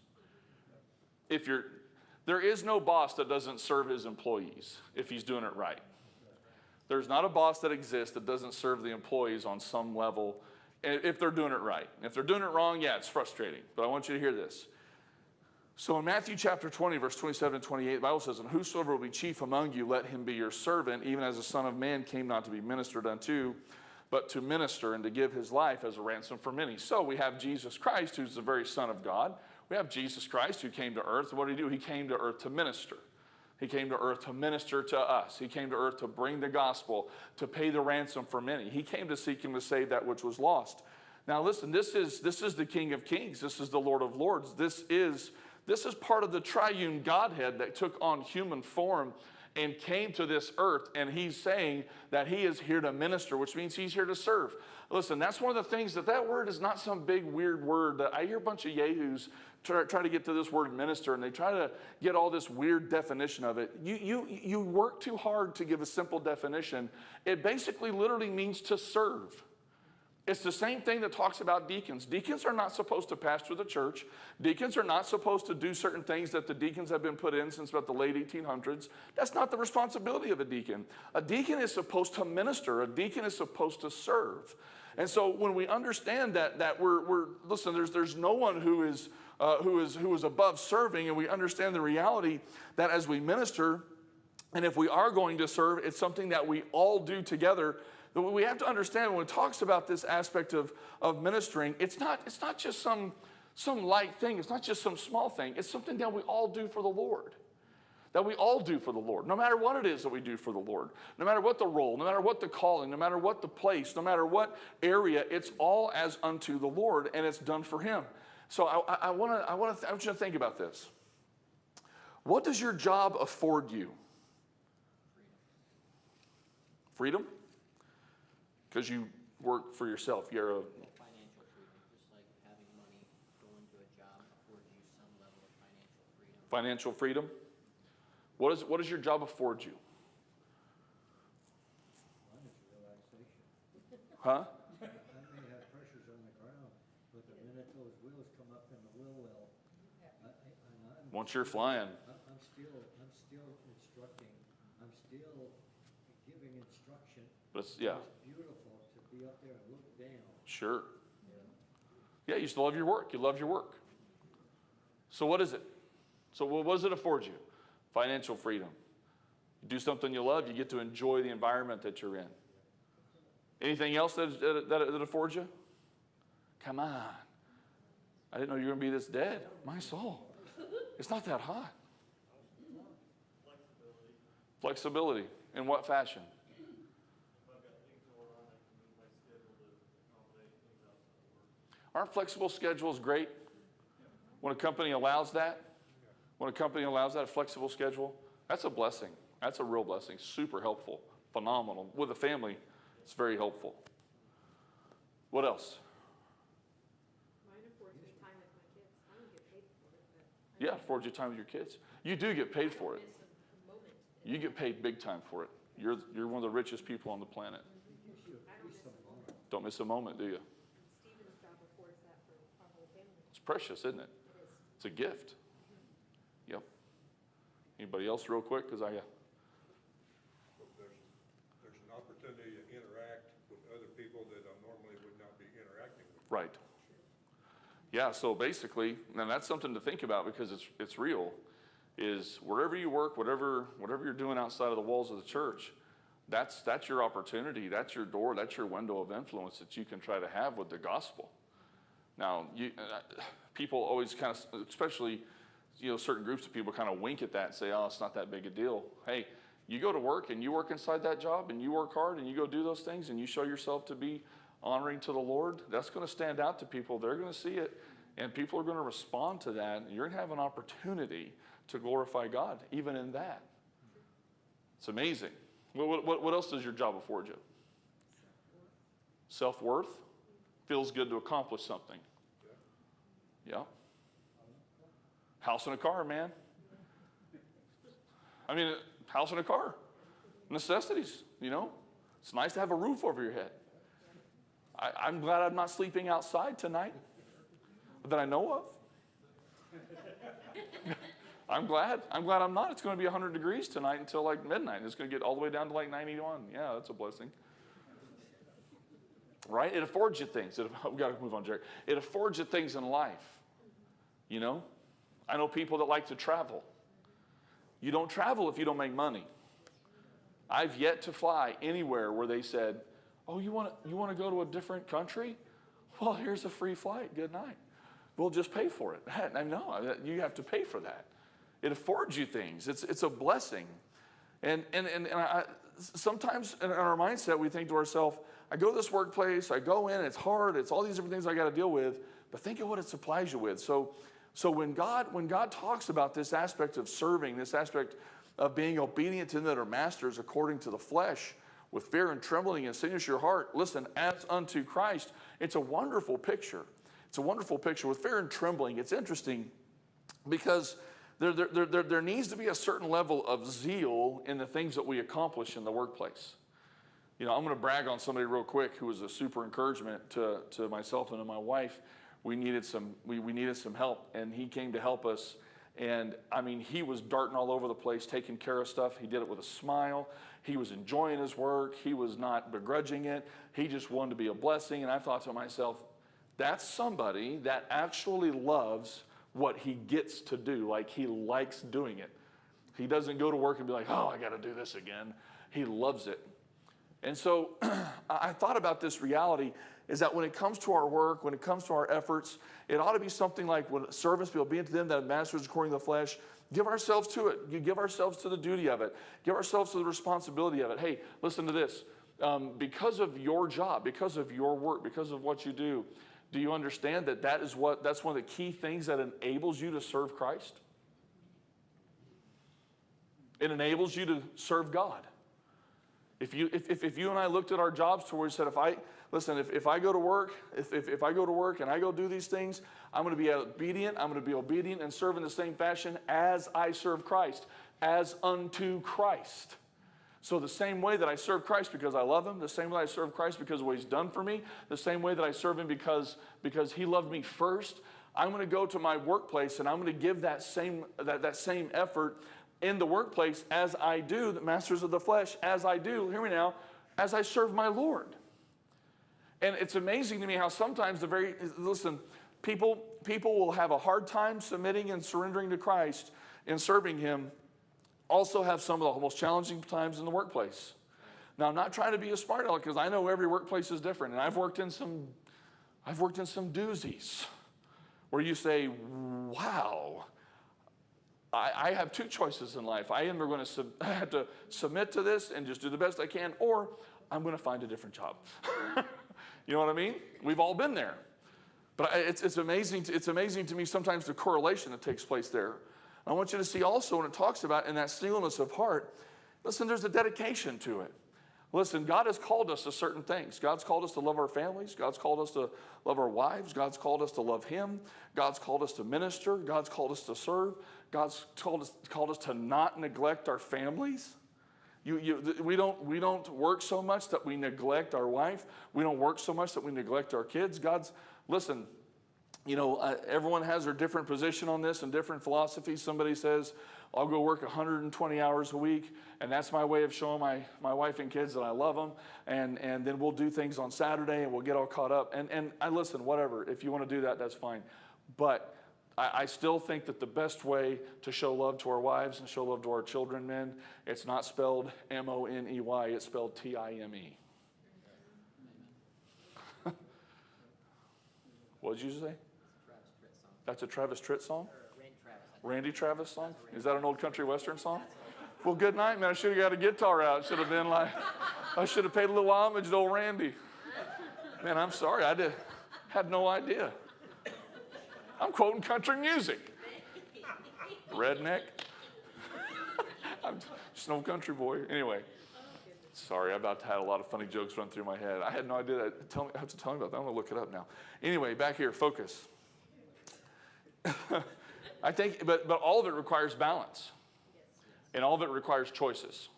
A: There is no boss that doesn't serve his employees if he's doing it right. There's not a boss that exists that doesn't serve the employees on some level if they're doing it right. If they're doing it wrong, yeah, it's frustrating. But I want you to hear this. So in Matthew chapter 20, verse 27 and 28, the Bible says, and whosoever will be chief among you, let him be your servant, even as the Son of Man came not to be ministered unto, but to minister and to give his life as a ransom for many. So we have Jesus Christ, who's the very Son of God. We have Jesus Christ, who came to earth. What did he do? He came to earth to minister. He came to earth to minister to us. He came to earth to bring the gospel, to pay the ransom for many. He came to seek and to save that which was lost. Now listen, this is the King of Kings. This is the Lord of Lords. This is part of the triune Godhead that took on human form and came to this earth, and he's saying that he is here to minister, which means he's here to serve. Listen, that's one of the things that word is not some big weird word. I hear a bunch of yahoos try to get to this word minister, and they try to get all this weird definition of it. You work too hard to give a simple definition. It basically literally means to serve. It's the same thing that talks about deacons. Deacons are not supposed to pastor the church. Deacons are not supposed to do certain things that the deacons have been put in since about the late 1800s. That's not the responsibility of a deacon. A deacon is supposed to minister. A deacon is supposed to serve. And so when we understand that we're listen, there's no one who is above serving, and we understand the reality that as we minister, and if we are going to serve, it's something that we all do together. We have to understand when it talks about this aspect of ministering, it's not just some light thing. It's not just some small thing. It's something that we all do for the Lord. that we all do for the Lord, no matter what it is that we do for the Lord, no matter what the role, no matter what the calling, no matter what the place, no matter what area, it's all as unto the Lord, and it's done for Him. So I want you to think about this. What does your job afford you? Freedom? Because you work for yourself. You're a
F: Financial freedom, just like having money going to a job affords you some level of financial freedom.
A: financial freedom. What does your job afford you?
B: Mine is relaxation.
A: Huh?
B: I may have pressures on the ground, but the minute those wheels come up in the wheel well, I'm
A: Once you're flying.
B: I'm still instructing. I'm still giving instruction.
A: But yeah,
B: It's beautiful to be up there and look down.
A: sure.
B: Yeah.
A: Yeah, you still love your work. You love your work. So what is it? So what does it afford you? Financial freedom. You do something you love, you get to enjoy the environment that you're in. Anything else that affords you? Come on. I didn't know you were going to be this dead. My soul. It's not that hot. Flexibility. In what fashion? Aren't flexible schedules great? When a company allows that, a flexible schedule, that's a blessing. That's a real blessing. Super helpful. Phenomenal. With a family, it's very helpful. What else?
D: Mine affords me time with my kids. I don't get paid for it, but.
A: Yeah, affords you time with your kids. You do get paid for it.
D: Miss a moment.
A: You get paid big time for it. You're one of the richest people on the planet.
B: Gives you a peace of mind.
A: Don't miss a moment, do you?
D: And Stephen's job affords that for our whole family.
A: It's precious, isn't it?
D: It is.
A: It's a gift. Yep. Anybody else real quick? Because
I: There's an opportunity to interact with other people that I normally would not be interacting with.
A: Right. Yeah, so basically, and that's something to think about because it's real, is wherever you work, whatever you're doing outside of the walls of the church, that's your opportunity, that's your door, that's your window of influence that you can try to have with the gospel. Now, people always kind of, especially, certain groups of people kind of wink at that and say, oh, it's not that big a deal. Hey, you go to work and you work inside that job and you work hard and you go do those things and you show yourself to be honoring to the Lord, that's going to stand out to people. They're going to see it, and people are going to respond to that. And you're going to have an opportunity to glorify God, even in that. It's amazing. What else does your job afford you? Self-worth. Feels good to accomplish something. Yeah. House and a car, man. I mean, house and a car. Necessities, It's nice to have a roof over your head. I'm glad I'm not sleeping outside tonight that I know of. I'm glad I'm not. It's going to be 100 degrees tonight until like midnight. It's going to get all the way down to like 91. Yeah, that's a blessing. Right? It affords you things. We've got to move on, Jerry. It affords you things in life. I know people that like to travel. You don't travel if you don't make money. I've yet to fly anywhere where they said, oh, you want to go to a different country? Well, here's a free flight. Good night. We'll just pay for it. No, you have to pay for that. It affords you things. It's a blessing. And sometimes in our mindset, we think to ourselves, I go to this workplace, I go in, it's hard, it's all these different things I got to deal with, but think of what it supplies you with. So when God talks about this aspect of serving, this aspect of being obedient to them that are masters according to the flesh, with fear and trembling and sinews your heart, listen, as unto Christ, it's a wonderful picture. It's a wonderful picture. With fear and trembling, it's interesting because there needs to be a certain level of zeal in the things that we accomplish in the workplace. I'm going to brag on somebody real quick who was a super encouragement to myself and to my wife. We needed some help, and he came to help us. And I mean, he was darting all over the place, taking care of stuff. He did it with a smile. He was enjoying his work. He was not begrudging it. He just wanted to be a blessing. And I thought to myself, that's somebody that actually loves what he gets to do. Like, he likes doing it. He doesn't go to work and be like, oh, I got to do this again. He loves it. And so I thought about this reality is that when it comes to our work, when it comes to our efforts, it ought to be something like when service be obedient to them that masters according to the flesh, Give ourselves to it. You give ourselves to the duty of it. Give ourselves to the responsibility of it. Hey, listen to this. Because of your job, because of your work, because of what you do you understand that that's one of the key things that enables you to serve Christ? It enables you to serve God. If you and I looked at our jobs to where we said, if I go to work, if I go to work and I go do these things, I'm going to be obedient. I'm going to be obedient and serve in the same fashion as I serve Christ, as unto Christ. So the same way that I serve Christ because I love him, the same way I serve Christ because of what he's done for me, the same way that I serve him because he loved me first, I'm going to go to my workplace and I'm going to give that same effort in the workplace as I do, the masters of the flesh, as I do, hear me now, as I serve my Lord. And it's amazing to me how sometimes people will have a hard time submitting and surrendering to Christ and serving him, also have some of the most challenging times in the workplace. Now, I'm not trying to be a smart aleck because I know every workplace is different, and I've worked in some doozies where you say, wow, I have two choices in life. I am going to have to submit to this and just do the best I can, or I'm going to find a different job. You know what I mean? We've all been there. But it's amazing to me sometimes the correlation that takes place there. I want you to see also when it talks about in that singleness of heart, listen, there's a dedication to it. Listen, God has called us to certain things. God's called us to love our families. God's called us to love our wives. God's called us to love him. God's called us to minister. God's called us to serve. God's called us to not neglect our families. We don't work so much that we neglect our wife. We don't work so much that we neglect our kids. Listen, everyone has their different position on this and different philosophies. Somebody says, I'll go work 120 hours a week, and that's my way of showing my wife and kids that I love them, and then we'll do things on Saturday, and we'll get all caught up. And I listen, whatever. If you want to do that, that's fine. But I still think that the best way to show love to our wives and show love to our children, men, it's not spelled M-O-N-E-Y, it's spelled T-I-M-E. What did you say? That's a Travis Tritt song? Randy Travis song? Is that an old country western song? Well, good night, man. I should have got a guitar out. Should have been like, I should have paid a little homage to old Randy. Man, I'm sorry. I had no idea. I'm quoting country music. Redneck. I'm just an old country boy. Anyway, sorry. I'm about to have a lot of funny jokes run through my head. I had no idea. I have to tell me about that. I'm going to look it up now. Anyway, back here. Focus. I think, but all of it requires balance. And all of it requires choices.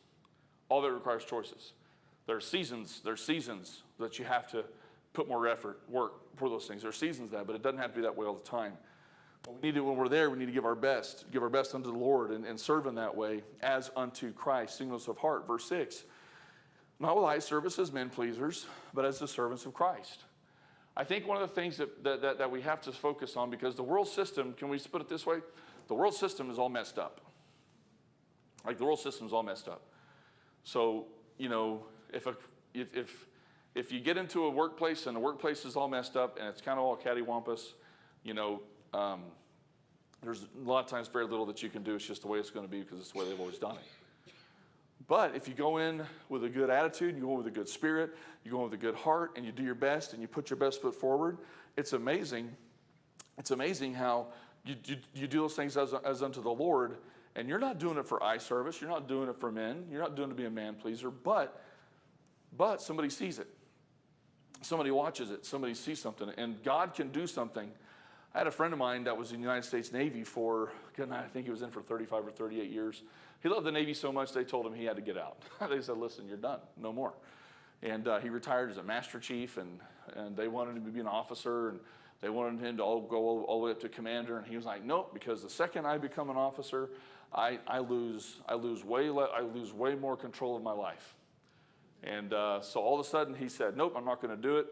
A: All of it requires choices. There are seasons that you have to put more effort, work for those things. There are seasons that, but it doesn't have to be that way all the time. But we need to, when we're there, we need to give our best unto the Lord and serve in that way as unto Christ, singleness of heart. Verse 6, not with eye service as men pleasers, but as the servants of Christ. I think one of the things that we have to focus on, because the world system, can we put it this way? The world system is all messed up. Like the world system is all messed up. So, if you get into a workplace and the workplace is all messed up and it's kind of all cattywampus, there's a lot of times very little that you can do. It's just the way it's going to be because it's the way they've always done it. But if you go in with a good attitude, you go in with a good spirit, you go in with a good heart, and you do your best and you put your best foot forward, it's amazing. It's amazing how you do those things as unto the Lord, and you're not doing it for eye service. You're not doing it for men. You're not doing it to be a man pleaser, but somebody sees it. Somebody watches it. Somebody sees something, and God can do something. I had a friend of mine that was in the United States Navy for, I think he was in for 35 or 38 years. He loved the Navy so much they told him he had to get out. They said, listen, you're done, no more. And he retired as a master chief, and they wanted him to be an officer, and they wanted him to go all the way up to commander, and he was like, nope, because the second I become an officer, I lose way more control of my life. And so all of a sudden he said, nope, I'm not going to do it.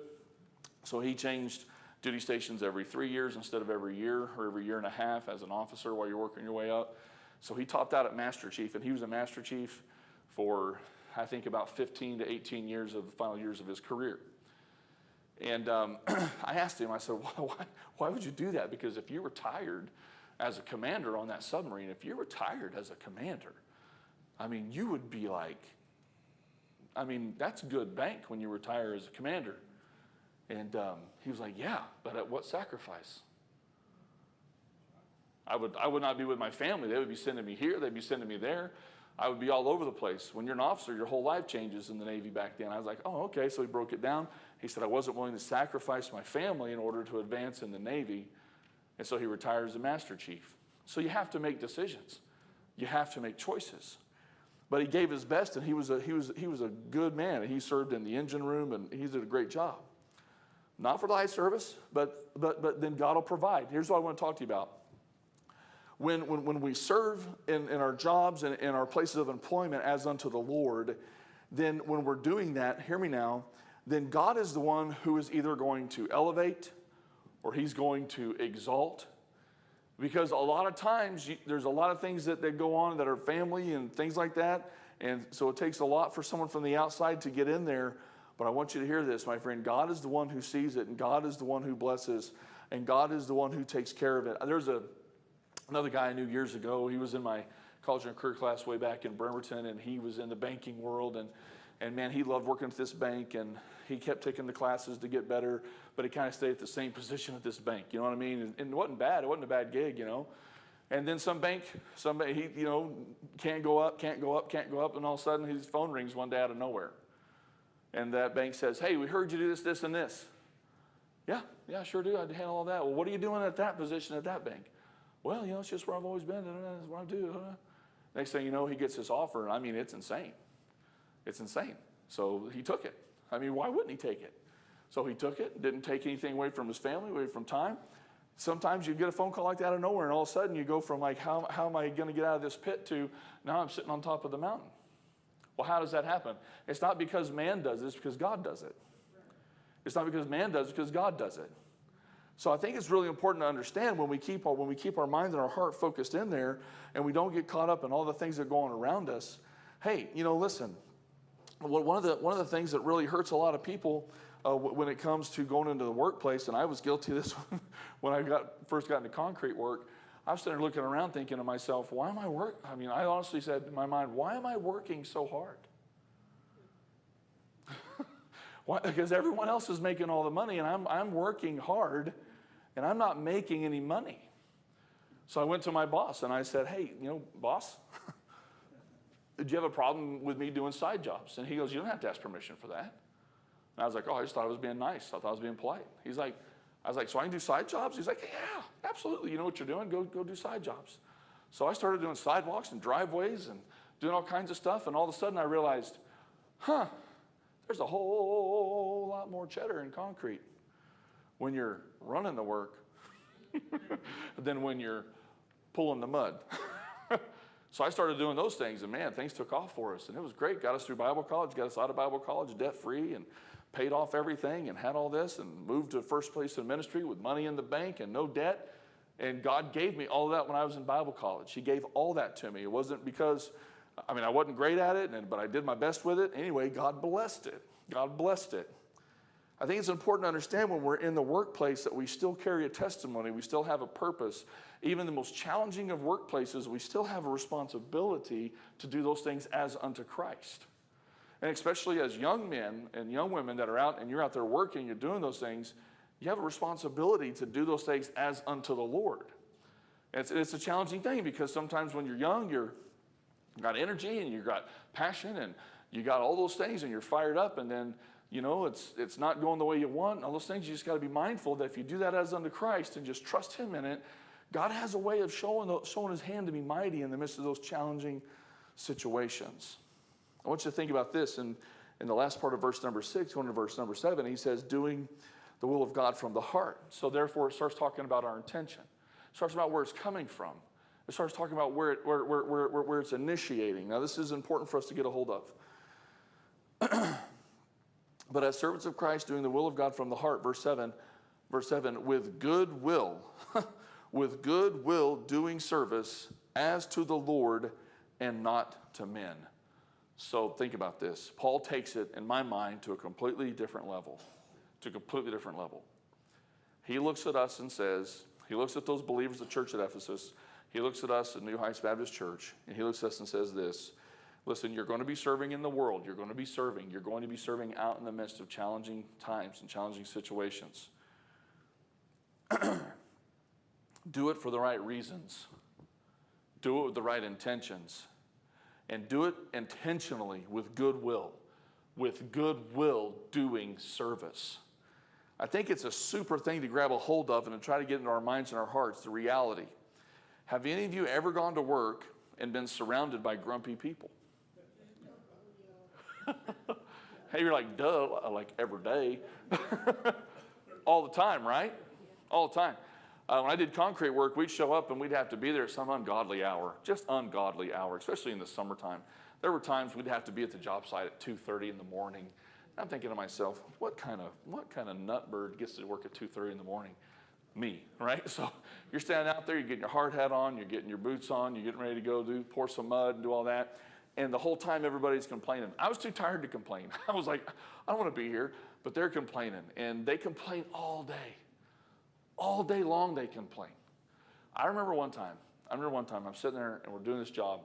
A: So he changed duty stations every 3 years instead of every year or every year and a half as an officer while you're working your way up. So he topped out at Master Chief, and he was a Master Chief for, I think, about 15 to 18 years of the final years of his career. And I asked him, I said, why would you do that? Because if you retired as a commander on that submarine, if you're retired as a commander, I mean, you would be like, I mean, that's good bank when you retire as a commander. And he was like, yeah, but at what sacrifice? I would not be with my family. They would be sending me here. They'd be sending me there. I would be all over the place. When you're an officer, your whole life changes in the Navy back then. I was like, oh, okay. So he broke it down. He said, I wasn't willing to sacrifice my family in order to advance in the Navy. And so he retired as a Master Chief. So you have to make decisions. You have to make choices. But he gave his best, and he was a good man. He served in the engine room, and he did a great job. Not for the light service, but then God will provide. Here's what I want to talk to you about. When we serve in our jobs and in our places of employment as unto the Lord, then when we're doing that, hear me now, then God is the one who is either going to elevate or he's going to exalt. Because a lot of times there's a lot of things that go on that are family and things like that. And so it takes a lot for someone from the outside to get in there. But I want you to hear this, my friend. God is the one who sees it, and God is the one who blesses, and God is the one who takes care of it. There's another guy I knew years ago. He was in my college and career class way back in Bremerton, and he was in the banking world. And man, he loved working at this bank, and he kept taking the classes to get better, but he kind of stayed at the same position at this bank. You know what I mean? And it wasn't bad. It wasn't a bad gig, you know. And then somebody, he, you know, can't go up, and all of a sudden his phone rings one day out of nowhere. And that bank says, hey, we heard you do this, this, and this. Yeah, sure do. I handle all that. Well, what are you doing at that position at that bank? Well, you know, it's just where I've always been. That's what I do. Next thing you know, he gets this offer, and I mean, it's insane. It's insane. So he took it. I mean, why wouldn't he take it? So he took it, didn't take anything away from his family, away from time. Sometimes you get a phone call like that out of nowhere, and all of a sudden you go from like, how am I going to get out of this pit to now I'm sitting on top of the mountain. Well, how does that happen? It's not because man does it, it's because God does it. It's not because man does it, it's because God does it. So I think it's really important to understand when we keep our mind and our heart focused in there, and we don't get caught up in all the things that are going around us. Hey, you know, listen. One of the things that really hurts a lot of people when it comes to going into the workplace, and I was guilty of this when I first got into concrete work. I was sitting there looking around thinking to myself, why am I working? I mean, I honestly said in my mind, why am I working so hard? Why? Because everyone else is making all the money, and I'm working hard, and I'm not making any money. So I went to my boss, and I said, hey, you know, boss, did you have a problem with me doing side jobs? And he goes, you don't have to ask permission for that. And I was like, oh, I just thought I was being nice. I thought I was being polite. I was like, so I can do side jobs? He's like, yeah, absolutely. You know what you're doing? Go do side jobs. So I started doing sidewalks and driveways and doing all kinds of stuff. And all of a sudden I realized, there's a whole lot more cheddar in concrete when you're running the work than when you're pulling the mud. So I started doing those things, and man, things took off for us. And it was great. Got us through Bible college, got us out of Bible college debt-free, and paid off everything and had all this and moved to first place in ministry with money in the bank and no debt. And God gave me all of that when I was in Bible college. He gave all that to me. It wasn't because, I mean, I wasn't great at it, but I did my best with it. Anyway, God blessed it. God blessed it. I think it's important to understand when we're in the workplace that we still carry a testimony. We still have a purpose. Even the most challenging of workplaces, we still have a responsibility to do those things as unto Christ. And especially as young men and young women that are out and you're out there working, you're doing those things, you have a responsibility to do those things as unto the Lord. It's a challenging thing because sometimes when you're young, you've got energy and you've got passion and you got all those things and you're fired up, and then, you know, it's not going the way you want. And all those things, you just got to be mindful that if you do that as unto Christ and just trust Him in it, God has a way of showing His hand to be mighty in the midst of those challenging situations. I want you to think about this in the last part of verse number 6, going to verse number 7. He says, doing the will of God from the heart. So therefore, it starts talking about our intention. It starts about where it's coming from. It starts talking about where it's initiating. Now, this is important for us to get a hold of. But as servants of Christ, doing the will of God from the heart, verse 7, with good will, with good will doing service as to the Lord and not to men. So think about this. Paul takes it, in my mind, to a completely different level. He looks at us and says, He looks at those believers, the church at Ephesus. He looks at us at New Heights Baptist Church, and he looks at us and says this, listen, you're going to be serving in the world. You're going to be serving. You're going to be serving out in the midst of challenging times and challenging situations. Do it for the right reasons. Do it with the right intentions. And do it intentionally with goodwill. With goodwill doing service. I think it's a super thing to grab a hold of and to try to get into our minds and our hearts, the reality. Have any of you ever gone to work and been surrounded by grumpy people? Hey, you're like, duh, like every day. All the time, right? All the time. When I did concrete work, we'd show up and we'd have to be there at some ungodly hour, just ungodly hour, especially in the summertime. There were times we'd have to be at the job site at 2:30 in the morning. I'm thinking to myself, what kind of nutbird gets to work at 2:30 in the morning? Me, right? So you're standing out there, you're getting your hard hat on, you're getting your boots on, you're getting ready to go pour some mud and do all that. And the whole time everybody's complaining. I was too tired to complain. I was like, I don't want to be here, but they're complaining. And they complain all day. All day long they complain. I remember one time I'm sitting there and we're doing this job.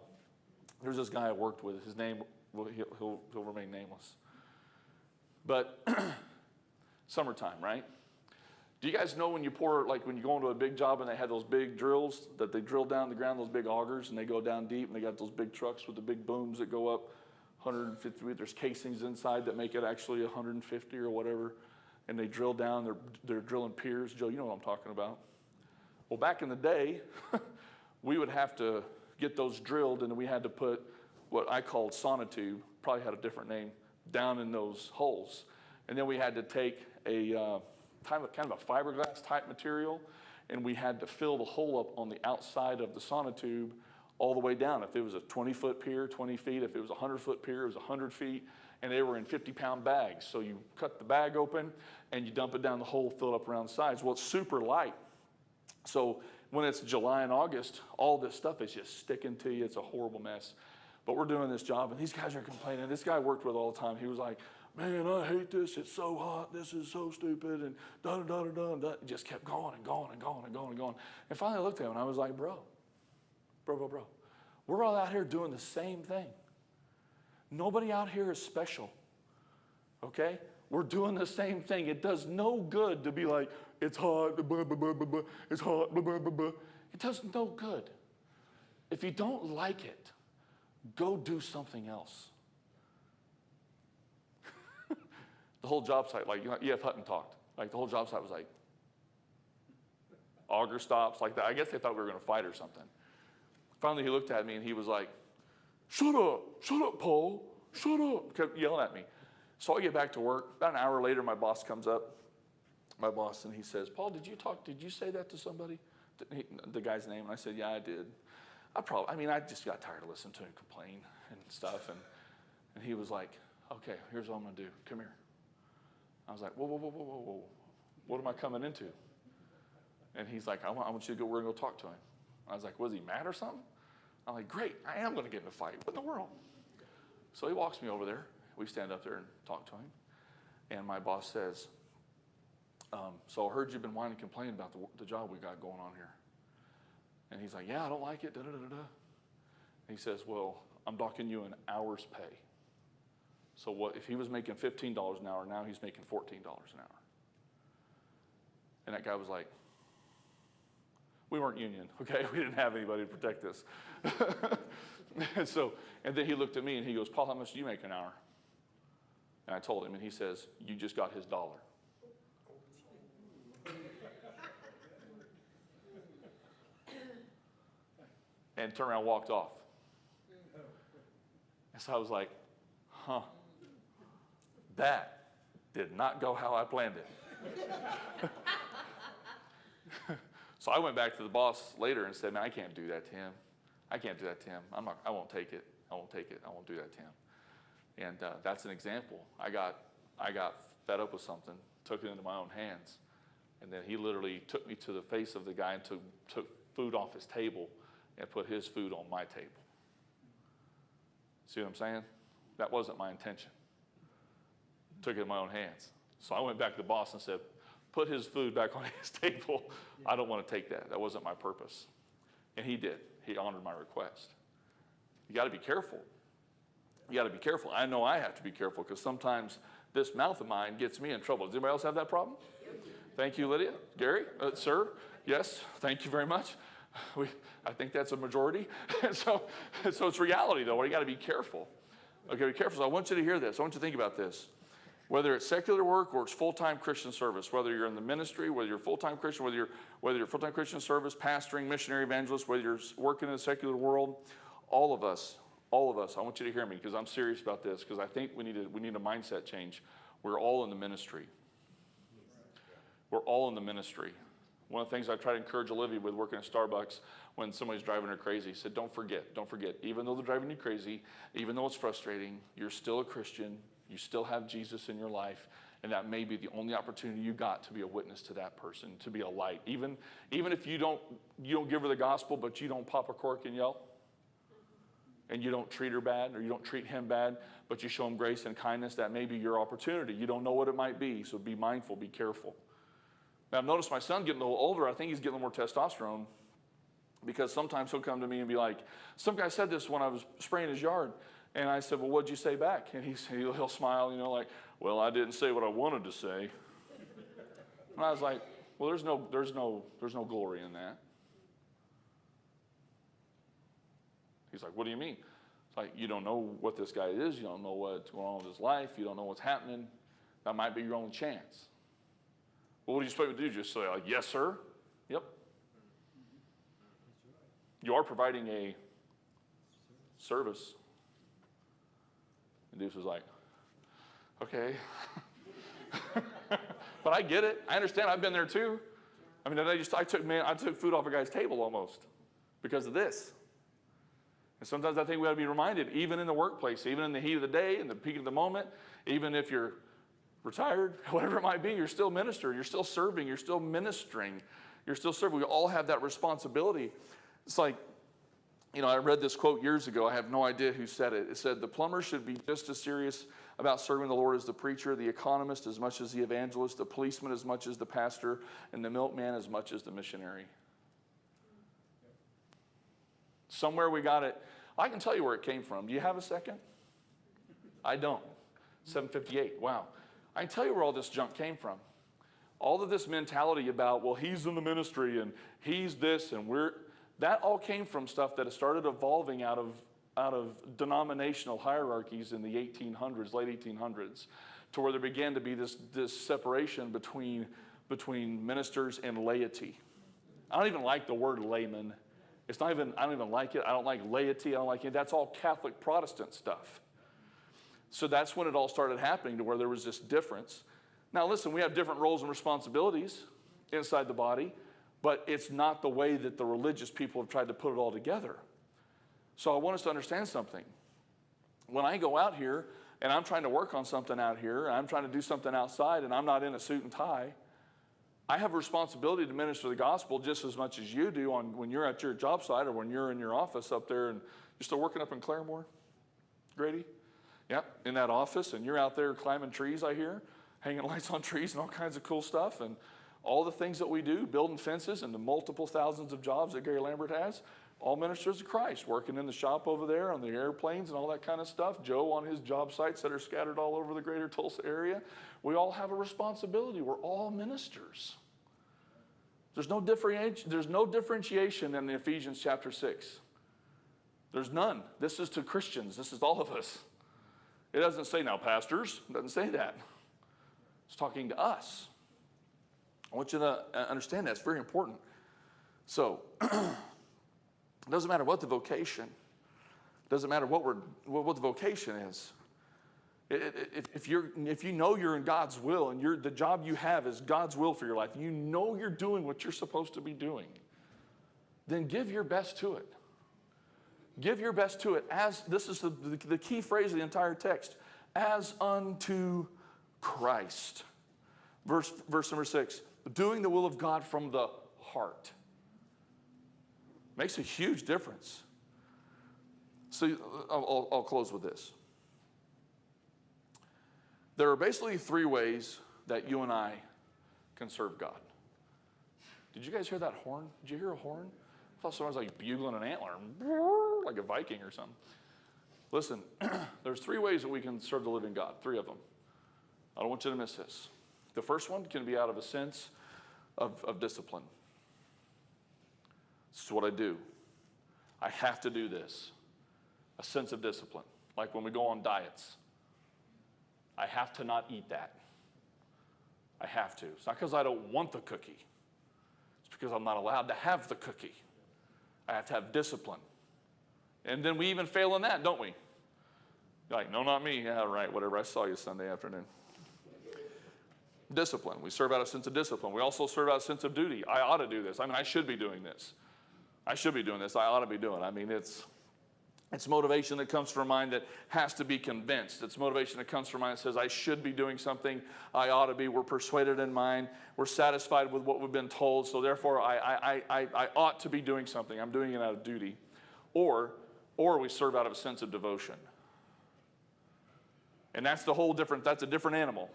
A: There's this guy I worked with. His name, he'll remain nameless. But summertime, right? Do you guys know when you when you go into a big job and they have those big drills that they drill down the ground, those big augers, and they go down deep, and they got those big trucks with the big booms that go up 150 feet. There's casings inside that make it actually 150 or whatever, and they drill down. They're drilling piers. Joe, you know what I'm talking about. Well, back in the day, we would have to get those drilled, and we had to put what I called sonotube, probably had a different name, down in those holes. And then we had to take a kind of a fiberglass type material, and we had to fill the hole up on the outside of the sonotube all the way down. If it was a 20-foot pier, 20 feet. If it was a 100-foot pier, it was 100 feet. And they were in 50-pound bags. So you cut the bag open, and you dump it down the hole, fill it up around the sides. Well, it's super light. So when it's July and August, all this stuff is just sticking to you. It's a horrible mess. But we're doing this job, and these guys are complaining. This guy I worked with all the time. He was like, man, I hate this. It's so hot. This is so stupid. And da-da-da-da-da. Just kept going and going and going and going and going. And finally I looked at him, and I was like, bro. We're all out here doing the same thing. Nobody out here is special, okay? We're doing the same thing. It does no good to be like, it's hot, blah, blah, blah, blah, blah. It's hot, blah, blah, blah, blah. It does no good. If you don't like it, go do something else. The whole job site, like E.F. Hutton talked, like the whole job site was like, auger stops, like that. I guess they thought we were going to fight or something. Finally, he looked at me and he was like, shut up, Paul, shut up. Kept yelling at me. So I get back to work. About an hour later, my boss comes up, and he says, Paul, did you say that to somebody? The guy's name. And I said, yeah, I did. I just got tired of listening to him complain and stuff. And he was like, okay, here's what I'm going to do. Come here. I was like, whoa. What am I coming into? And he's like, I want you to go, we're going to go talk to him. I was like, was he mad or something? I'm like, great, I am going to get in a fight. What in the world? So he walks me over there. We stand up there and talk to him. And my boss says, so I heard you've been whining and complaining about the job we got going on here. And he's like, yeah, I don't like it, da-da-da-da. And he says, well, I'm docking you an hour's pay. So what if he was making $15 an hour, now he's making $14 an hour. And that guy was like, we weren't union, okay? We didn't have anybody to protect us. And then he looked at me and he goes, Paul, how much do you make an hour? And I told him, and he says, you just got his dollar. And turned around and walked off. And so I was like, that did not go how I planned it. So I went back to the boss later and said, man, I can't do that to him. I can't do that to him. I won't take it. I won't take it. I won't do that to him. And that's an example. I got fed up with something, took it into my own hands, and then he literally took me to the face of the guy and took food off his table and put his food on my table. See what I'm saying? That wasn't my intention. Took it in my own hands. So I went back to the boss and said, put his food back on his table. I don't want to take that. That wasn't my purpose. And he did. He honored my request. You got to be careful. You got to be careful. I know I have to be careful because sometimes this mouth of mine gets me in trouble. Does anybody else have that problem? Thank you, Lydia. Gary, sir, yes, thank you very much. I think that's a majority. so it's reality, though. You got to be careful. Okay, be careful. So I want you to hear this. I want you to think about this. Whether it's secular work or it's full-time Christian service, whether you're in the ministry, whether you're full-time Christian, whether you're full-time Christian service, pastoring, missionary, evangelist, whether you're working in the secular world, all of us, I want you to hear me because I'm serious about this because I think we need a mindset change. We're all in the ministry. We're all in the ministry. One of the things I try to encourage Olivia with working at Starbucks when somebody's driving her crazy, he said, don't forget, even though they're driving you crazy, even though it's frustrating, you're still a Christian, you still have Jesus in your life, and that may be the only opportunity you got to be a witness to that person, to be a light. Even if you don't give her the gospel, but you don't pop a cork and yell, and you don't treat her bad, or you don't treat him bad, but you show him grace and kindness, that may be your opportunity. You don't know what it might be, so be mindful, be careful. Now, I've noticed my son getting a little older. I think he's getting a little more testosterone because sometimes he'll come to me and be like, some guy said this when I was spraying his yard. And I said, well, what'd you say back? And he'll smile, like, well, I didn't say what I wanted to say. And I was like, well, there's no glory in that. He's like, what do you mean? It's like, you don't know what this guy is. You don't know what's going on with his life. You don't know what's happening. That might be your only chance. Well, what do you expect me to do? Just say, like, yes, sir? Yep. You are providing a service. And Deuce was like, okay. But I get it. I understand. I've been there too. I mean, I took food off a guy's table almost because of this. And sometimes I think we ought to be reminded, even in the workplace, even in the heat of the day, in the peak of the moment, even if you're retired, whatever it might be, you're still ministering, you're still serving, you're still ministering, you're still serving. We all have that responsibility. It's like, I read this quote years ago. I have no idea who said it. It said, the plumber should be just as serious about serving the Lord as the preacher, the economist as much as the evangelist, the policeman as much as the pastor, and the milkman as much as the missionary. Somewhere we got it. I can tell you where it came from. Do you have a second? I don't. 7:58. Wow. I can tell you where all this junk came from. All of this mentality about, well, he's in the ministry and he's this and that all came from stuff that started evolving out of denominational hierarchies in the 1800s, late 1800s, to where there began to be this separation between ministers and laity. I don't even like the word layman. I don't even like it. I don't like laity. I don't like it. That's all Catholic Protestant stuff. So that's when it all started happening, to where there was this difference. Now listen, we have different roles and responsibilities inside the body, but it's not the way that the religious people have tried to put it all together. So I want us to understand something. When I go out here and I'm trying to work on something out here, and I'm trying to do something outside, and I'm not in a suit and tie, I have a responsibility to minister the gospel just as much as you do when you're at your job site or when you're in your office up there. And you're still working up in Claremore, Grady? Yep, in that office, and you're out there climbing trees, I hear, hanging lights on trees and all kinds of cool stuff, and all the things that we do, building fences and the multiple thousands of jobs that Gary Lambert has, all ministers of Christ, working in the shop over there on the airplanes and all that kind of stuff. Joe on his job sites that are scattered all over the greater Tulsa area. We all have a responsibility. We're all ministers. There's no differentiation in Ephesians chapter 6. There's none. This is to Christians. This is all of us. It doesn't say, now, pastors. It doesn't say that. It's talking to us. I want you to understand that. It's very important. So, it doesn't matter what the vocation. It doesn't matter what the vocation is. If you know you're in God's will and the job you have is God's will for your life, you know you're doing what you're supposed to be doing, then give your best to it. Give your best to it as, this is the key phrase of the entire text, as unto Christ. Verse number 6, doing the will of God from the heart. Makes a huge difference. So I'll close with this. There are basically three ways that you and I can serve God. Did you guys hear that horn? Did you hear a horn? I thought someone was like bugling an antler, like a Viking or something. Listen, there's 3 ways that we can serve the living God, 3 of them. I don't want you to miss this. The first one can be out of a sense of discipline. This is what I do. I have to do this. A sense of discipline. Like when we go on diets. I have to not eat that. I have to. It's not because I don't want the cookie. It's because I'm not allowed to have the cookie. I have to have discipline. And then we even fail in that, don't we? You're like, no, not me. Yeah, right, whatever. I saw you Sunday afternoon. Discipline. We serve out a sense of discipline. We also serve out a sense of duty. I ought to do this. I mean, I should be doing this. I should be doing this. I ought to be doing it. I mean, it's motivation that comes from a mind that has to be convinced. It's motivation that comes from a mind that says, I should be doing something. I ought to be. We're persuaded in mind. We're satisfied with what we've been told. So therefore, I ought to be doing something. I'm doing it out of duty. Or we serve out of a sense of devotion. And that's a different animal.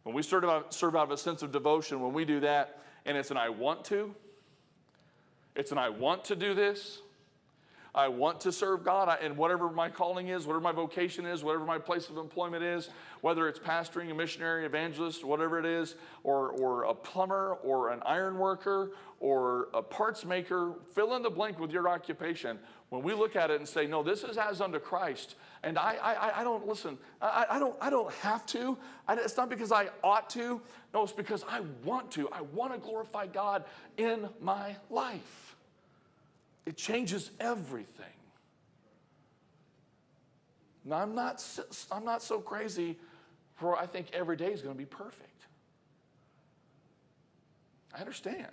A: When we serve out of a sense of devotion, when we do that, and it's an I want to, it's an I want to do this, I want to serve God, and whatever my calling is, whatever my vocation is, whatever my place of employment is, whether it's pastoring, a missionary, evangelist, whatever it is, or a plumber, or an iron worker, or a parts maker, fill in the blank with your occupation. When we look at it and say, no, this is as unto Christ, and I don't, listen, I don't have to. It's not because I ought to. No, it's because I want to. I want to glorify God in my life. It changes everything. Now, I'm not so crazy for I think every day is going to be perfect. I understand.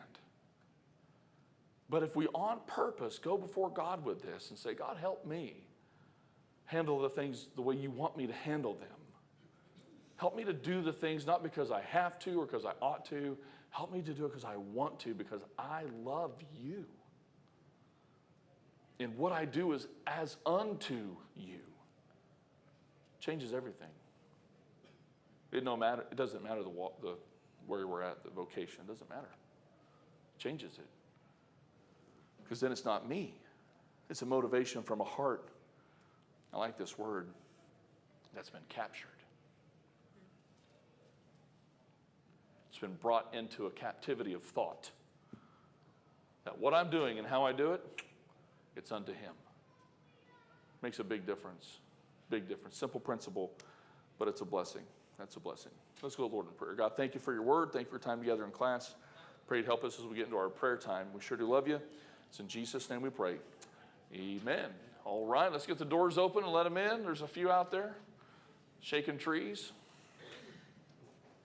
A: But if we on purpose go before God with this and say, God, help me handle the things the way you want me to handle them. Help me to do the things not because I have to or because I ought to. Help me to do it because I want to, because I love you. And what I do is as unto you. Changes everything. It doesn't matter where we're at, the vocation. It doesn't matter. It changes it. Because then it's not me. It's a motivation from a heart. I like this word. That's been captured. It's been brought into a captivity of thought. That what I'm doing and how I do it, it's unto him. Makes a big difference. Big difference. Simple principle, but it's a blessing. That's a blessing. Let's go to the Lord in prayer. God, thank you for your word. Thank you for your time together in class. Pray you'd help us as we get into our prayer time. We sure do love you. It's in Jesus' name we pray. Amen. All right, let's get the doors open and let them in. There's a few out there shaking trees.